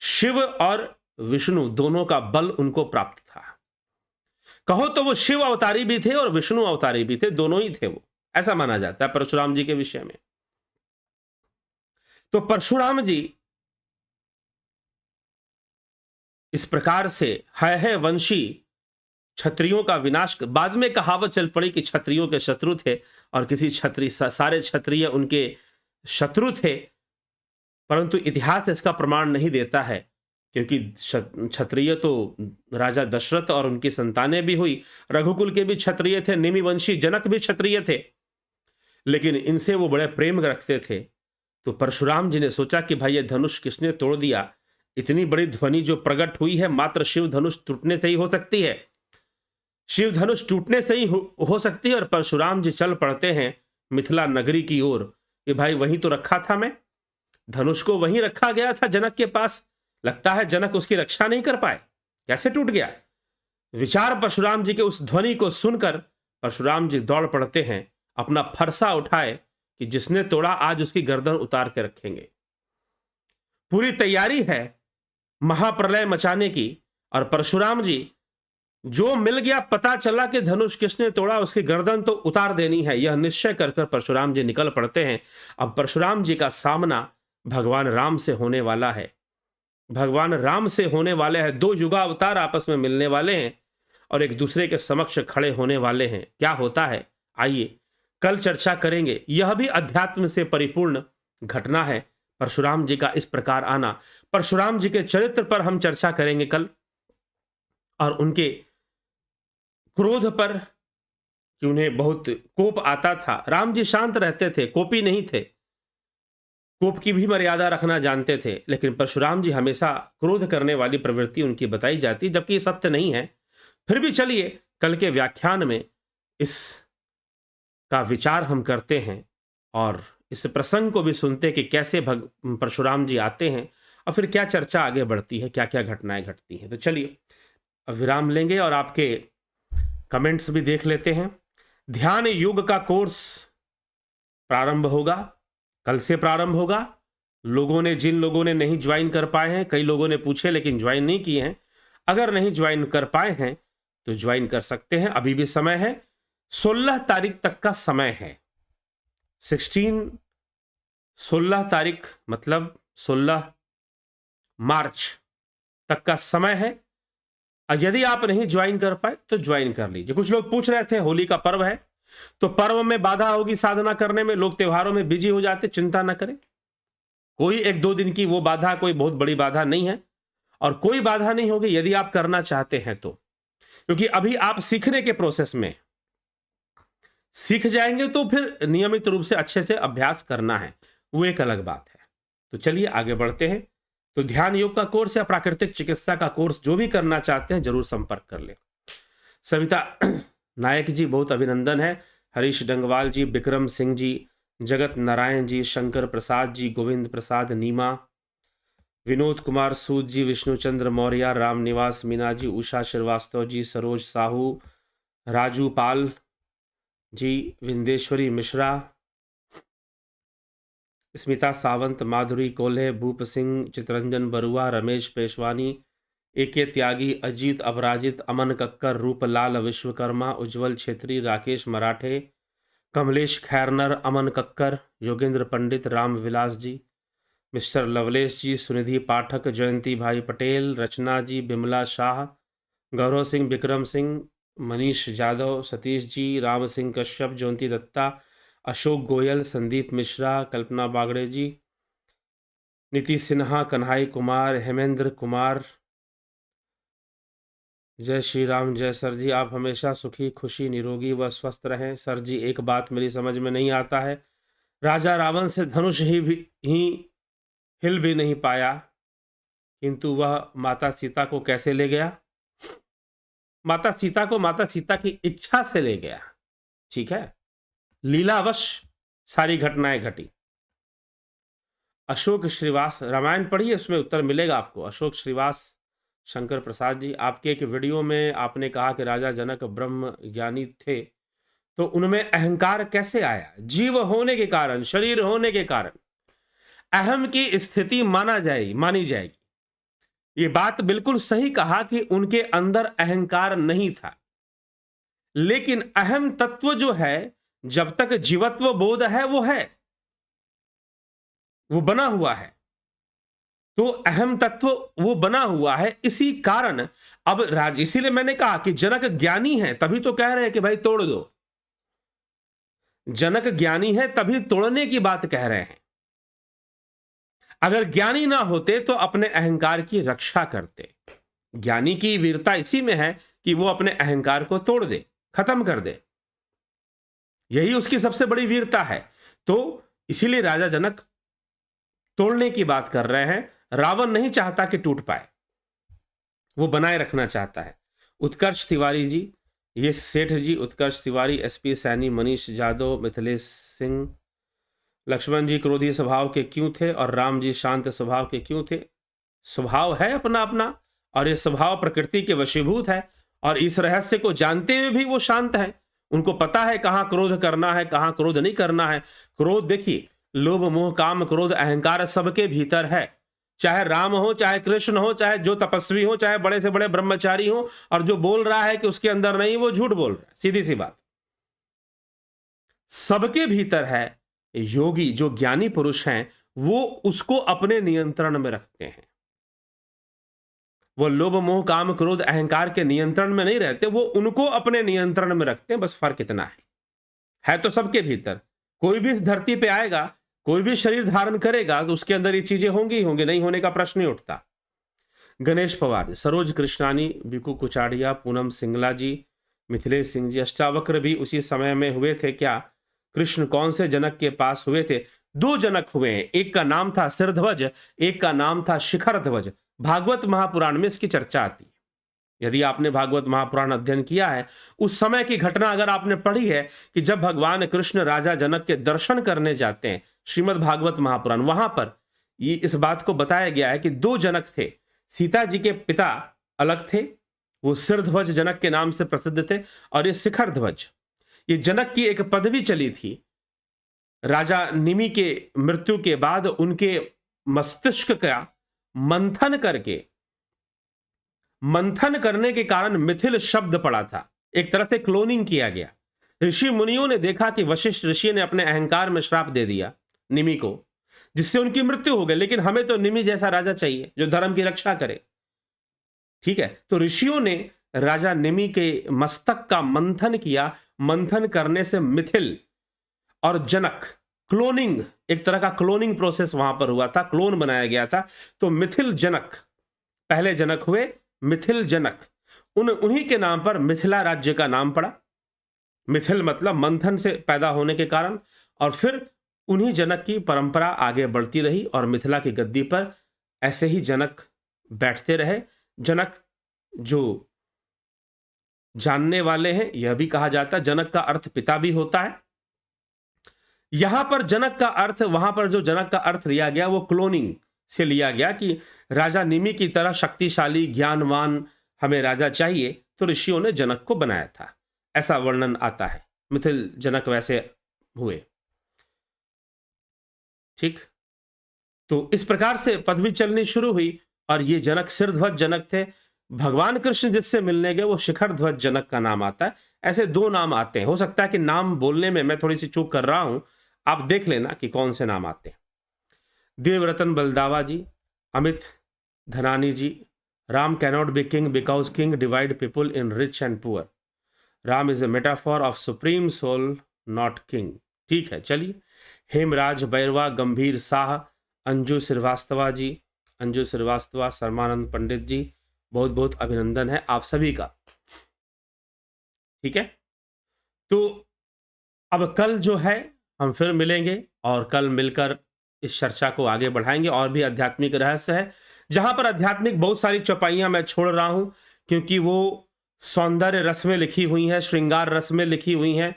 शिव और विष्णु दोनों का बल उनको प्राप्त था। कहो तो वो शिव अवतारी भी थे और विष्णु अवतारी भी थे, दोनों ही थे वो, ऐसा माना जाता है परशुराम जी के विषय में। तो परशुराम जी इस प्रकार से है वंशी क्षत्रियों का विनाश, बाद में कहावत चल पड़ी कि क्षत्रियों के शत्रु थे और किसी क्षत्रिय सारे क्षत्रिय उनके शत्रु थे, परंतु इतिहास इसका प्रमाण नहीं देता है, क्योंकि क्षत्रिय तो राजा दशरथ और उनकी संतानें भी हुई, रघुकुल के भी क्षत्रिय थे, निमि वंशी जनक भी क्षत्रिय थे, लेकिन इनसे वो बड़े प्रेम रखते थे। तो परशुराम जी ने सोचा कि भाई ये धनुष किसने तोड़ दिया, इतनी बड़ी ध्वनि जो प्रकट हुई है मात्र शिव धनुष टूटने से ही हो सकती है, शिव धनुष टूटने से ही हो सकती है। और परशुराम जी चल पड़ते हैं मिथिला नगरी की ओर कि भाई वहीं तो रखा था, मैं धनुष को वहीं रखा गया था जनक के पास, लगता है जनक उसकी रक्षा नहीं कर पाए, कैसे टूट गया। विचार परशुराम जी के उस ध्वनि को सुनकर परशुराम जी दौड़ पड़ते हैं, अपना फरसा उठाए कि जिसने तोड़ा आज उसकी गर्दन उतार के रखेंगे। पूरी तैयारी है महाप्रलय मचाने की, और परशुराम जी जो मिल गया, पता चला कि धनुष किसने तोड़ा, उसकी गर्दन तो उतार देनी है, यह निश्चय कर परशुराम जी निकल पड़ते हैं। अब परशुराम जी का सामना भगवान राम से होने वाला है, भगवान राम से होने वाले हैं, दो युगावतार आपस में मिलने वाले हैं और एक दूसरे के समक्ष खड़े होने वाले हैं। क्या होता है आइए कल चर्चा करेंगे, यह भी अध्यात्म से परिपूर्ण घटना है, परशुराम जी का इस प्रकार आना। परशुराम जी के चरित्र पर हम चर्चा करेंगे कल, और उनके क्रोध पर कि उन्हें बहुत कोप आता था। राम जी शांत रहते थे, कोपी नहीं थे, कोप की भी मर्यादा रखना जानते थे, लेकिन परशुराम जी हमेशा क्रोध करने वाली प्रवृत्ति उनकी बताई जाती, जबकि ये सत्य नहीं है। फिर भी चलिए कल के व्याख्यान में इस का विचार हम करते हैं और इस प्रसंग को भी सुनते कि कैसे परशुराम जी आते हैं और फिर क्या चर्चा आगे बढ़ती है, क्या क्या घटनाएं घटती हैं। तो चलिए अब विराम लेंगे और आपके कमेंट्स भी देख लेते हैं। ध्यान योग का कोर्स प्रारंभ होगा, कल से प्रारंभ होगा। जिन लोगों ने नहीं ज्वाइन कर पाए हैं, कई लोगों ने पूछे लेकिन ज्वाइन नहीं किए हैं, अगर नहीं ज्वाइन कर पाए हैं तो ज्वाइन कर सकते हैं, अभी भी समय है। 16 तारीख तक का समय है, 16 तारीख मतलब 16 मार्च तक का समय है। यदि आप नहीं ज्वाइन कर पाए तो ज्वाइन कर लीजिए। कुछ लोग पूछ रहे थे होली का पर्व है तो पर्व में बाधा होगी साधना करने में, लोग त्योहारों में बिजी हो जाते, चिंता ना करें, कोई 1-2 दिन की वो बाधा कोई बहुत बड़ी बाधा नहीं है और कोई बाधा नहीं होगी यदि आप करना चाहते हैं तो, क्योंकि अभी आप सीखने के प्रोसेस में सीख जाएंगे तो फिर नियमित रूप से अच्छे से अभ्यास करना है, वो एक अलग बात है। तो चलिए आगे बढ़ते हैं। तो ध्यान योग का कोर्स या प्राकृतिक चिकित्सा का कोर्स जो भी करना चाहते हैं जरूर संपर्क कर लें। सविता नायक जी बहुत अभिनंदन है, हरीश डंगवाल जी, विक्रम सिंह जी, जगत नारायण जी, शंकर प्रसाद जी, गोविंद प्रसाद नीमा, विनोद कुमार सूद जी, विष्णुचंद्र मौर्य, राम निवास मीना जी, उषा श्रीवास्तव जी, सरोज साहू, राजू पाल जी, विंदेश्वरी मिश्रा, स्मिता सावंत, माधुरी कोल्हे, भूप सिंह, चितरंजन बरुआ, रमेश पेशवानी, एके त्यागी, अजीत अपराजित, अमन कक्कर, रूपलाल विश्वकर्मा, उज्जवल छेत्री, राकेश मराठे, कमलेश खैरनर, अमन कक्कर, योगेंद्र पंडित, राम विलास जी, मिस्टर लवलेश जी, सुनिधि पाठक, जयंती भाई पटेल, रचना जी, बिमला शाह, गौरव सिंह, विक्रम सिंह, मनीष यादव, सतीश जी, राम सिंह कश्यप, ज्योति दत्ता, अशोक गोयल, संदीप मिश्रा, कल्पना बागड़े जी, नीतीश सिन्हा, कन्हाई कुमार, हेमेंद्र कुमार, जय श्री राम। जय सर जी, आप हमेशा सुखी, खुशी, निरोगी व स्वस्थ रहें। सर जी, एक बात मेरी समझ में नहीं आता है, राजा रावण से धनुष ही हिल भी नहीं पाया, किंतु वह माता सीता को कैसे ले गया? माता सीता को माता सीता की इच्छा से ले गया। ठीक है, लीलावश सारी घटनाएं घटी। अशोक श्रीवास, रामायण पढ़िए, उसमें उत्तर मिलेगा आपको। अशोक श्रीवास, शंकर प्रसाद जी, आपके एक वीडियो में आपने कहा कि राजा जनक ब्रह्म ज्ञानी थे, तो उनमें अहंकार कैसे आया? जीव होने के कारण, शरीर होने के कारण अहम की स्थिति मानी जाएगी। ये बात बिल्कुल सही कहा कि उनके अंदर अहंकार नहीं था, लेकिन अहम तत्व जो है, जब तक जीवत्व बोध है वो बना हुआ है, तो अहम तत्व वो बना हुआ है। इसी कारण अब इसीलिए मैंने कहा कि जनक ज्ञानी है, तभी तो कह रहे हैं कि भाई तोड़ दो। जनक ज्ञानी है तभी तोड़ने की बात कह रहे हैं। अगर ज्ञानी ना होते तो अपने अहंकार की रक्षा करते। ज्ञानी की वीरता इसी में है कि वो अपने अहंकार को तोड़ दे, खत्म कर दे, यही उसकी सबसे बड़ी वीरता है। तो इसीलिए राजा जनक तोड़ने की बात कर रहे हैं। रावण नहीं चाहता कि टूट पाए, वो बनाए रखना चाहता है। उत्कर्ष तिवारी जी, ये सेठ जी, उत्कर्ष तिवारी, एसपी सैनी, मनीष यादव, मिथिलेश सिंह, लक्ष्मण जी क्रोधी स्वभाव के क्यों थे और राम जी शांत स्वभाव के क्यों थे? स्वभाव है अपना अपना, और ये स्वभाव प्रकृति के वशीभूत है, और इस रहस्य को जानते हुए भी वो शांत है। उनको पता है कहां क्रोध करना है, कहां क्रोध नहीं करना है। क्रोध देखिए, लोभ मोह काम क्रोध अहंकार सबके भीतर है, चाहे राम हो, चाहे कृष्ण हो, चाहे जो तपस्वी हो, चाहे बड़े से बड़े ब्रह्मचारी हो, और जो बोल रहा है कि उसके अंदर नहीं, वो झूठ बोल रहा है। सीधी सी बात, सबके भीतर है। योगी जो ज्ञानी पुरुष हैं, वो उसको अपने नियंत्रण में रखते हैं। वो लोभ मोह काम क्रोध अहंकार के नियंत्रण में नहीं रहते, वो उनको अपने नियंत्रण में रखते हैं। बस फर्क इतना है तो सबके भीतर। कोई भी इस धरती पे आएगा, कोई भी शरीर धारण करेगा, तो उसके अंदर ये चीजें होंगी नहीं होने का प्रश्न नहीं उठता। गणेश पवार, सरोज कृष्णानी, बिकू कुचाड़िया, पूनम सिंगला जी, मिथिलेश सिंह जी, अष्टावक्र भी उसी समय में हुए थे क्या? कृष्ण कौन से जनक के पास हुए थे? दो जनक हुए हैं, एक का नाम था सिरध्वज, एक का नाम था शिखर ध्वज। भागवत महापुराण में इसकी चर्चा आती है। यदि आपने भागवत महापुराण अध्ययन किया है, उस समय की घटना अगर आपने पढ़ी है कि जब भगवान कृष्ण राजा जनक के दर्शन करने जाते हैं, श्रीमद् भागवत महापुराण, वहां पर ये इस बात को बताया गया है कि दो जनक थे। सीता जी के पिता अलग थे, वो सिरध्वज जनक के नाम से प्रसिद्ध थे, और ये शिखर ध्वज, ये जनक की एक पदवी चली थी। राजा निमि के मृत्यु के बाद उनके मस्तिष्क का मंथन करने के कारण मिथिल शब्द पड़ा था। एक तरह से क्लोनिंग किया गया। ऋषि मुनियों ने देखा कि वशिष्ठ ऋषि ने अपने अहंकार में श्राप दे दिया निमि को, जिससे उनकी मृत्यु हो गई। लेकिन हमें तो निमि जैसा राजा चाहिए जो धर्म की रक्षा करे। ठीक है, तो ऋषियों ने राजा निमि के मस्तक का मंथन किया। मंथन करने से मिथिल और जनक, क्लोनिंग, एक तरह का क्लोनिंग प्रोसेस वहां पर हुआ था, क्लोन बनाया गया था। तो मिथिल जनक पहले जनक हुए, मिथिल जनक, उन्हीं के नाम पर मिथिला राज्य का नाम पड़ा। मिथिल मतलब मंथन से पैदा होने के कारण, और फिर उन्हीं जनक की परंपरा आगे बढ़ती रही, और मिथिला की गद्दी पर ऐसे ही जनक बैठते रहे। जनक जो जानने वाले हैं, यह भी कहा जाता है जनक का अर्थ पिता भी होता है। यहां पर जनक का अर्थ, वहां पर जो जनक का अर्थ लिया गया वो क्लोनिंग से लिया गया कि राजा निमि की तरह शक्तिशाली ज्ञानवान हमें राजा चाहिए, तो ऋषियों ने जनक को बनाया था, ऐसा वर्णन आता है। मिथिल जनक वैसे हुए। ठीक, तो इस प्रकार से पदवी चलनी शुरू हुई, और ये जनक सिरध्वज जनक थे। भगवान कृष्ण जिससे मिलने गए वो शिखर ध्वज जनक का नाम आता है। ऐसे दो नाम आते हैं, हो सकता है कि नाम बोलने में मैं थोड़ी सी चूक कर रहा हूं, आप देख लेना कि कौन से नाम आते हैं। Devratan Baldawa ji, Amit Dhanani ji, Ram cannot be king because king divide people in rich and poor, Ram is a metaphor of supreme soul not king. ठीक है, चलिए। हेमराज बैरवा, गंभीर शाह, अंजू श्रीवास्तवा जी, अंजू श्रीवास्तवा, शर्मानंद पंडित जी, बहुत बहुत अभिनंदन है आप सभी का। ठीक है, तो अब कल जो है हम फिर मिलेंगे और कल मिलकर इस चर्चा को आगे बढ़ाएंगे। और भी आध्यात्मिक रहस्य है, जहां पर आध्यात्मिक बहुत सारी चौपाइयां मैं छोड़ रहा हूं क्योंकि वो सौंदर्य रस में लिखी हुई हैं, श्रृंगार रस में लिखी हुई हैं,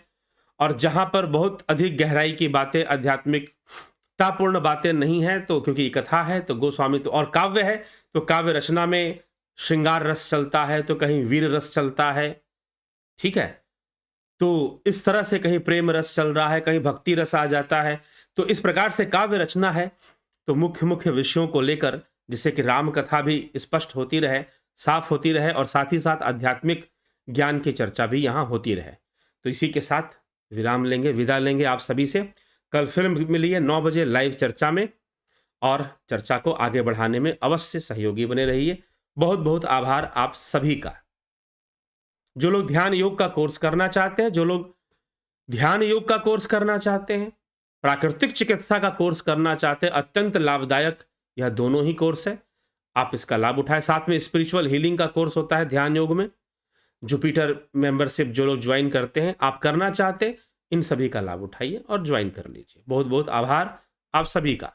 और जहां पर बहुत अधिक गहराई की बातें, आध्यात्मिकतापूर्ण बातें नहीं हैं, तो क्योंकि कथा है तो गोस्वामी तो, और काव्य है तो काव्य रचना में श्रृंगार रस चलता है तो कहीं वीर रस चलता है। ठीक है, तो इस तरह से कहीं प्रेम रस चल रहा है, कहीं भक्ति रस आ जाता है। तो इस प्रकार से काव्य रचना है तो मुख्य मुख्य विषयों को लेकर, जिससे कि राम कथा भी स्पष्ट होती रहे, साफ होती रहे, और साथ ही साथ आध्यात्मिक ज्ञान की चर्चा भी यहाँ होती रहे। तो इसी के साथ विराम लेंगे, विदा लेंगे आप सभी से। कल फिर मिलिए 9 बजे लाइव चर्चा में, और चर्चा को आगे बढ़ाने में अवश्य सहयोगी बने रहिए। बहुत बहुत आभार आप सभी का। जो लोग ध्यान योग का कोर्स करना चाहते हैं, जो लोग ध्यान योग का कोर्स करना चाहते हैं, प्राकृतिक चिकित्सा का कोर्स करना चाहते हैं, अत्यंत लाभदायक यह दोनों ही कोर्स है, आप इसका लाभ उठाएं। साथ में स्पिरिचुअल हीलिंग का कोर्स होता है ध्यान योग में, जुपिटर मेंबरशिप जो लोग ज्वाइन करते हैं, आप करना चाहते, इन सभी का लाभ उठाइए और ज्वाइन कर लीजिए। बहुत बहुत आभार आप सभी का।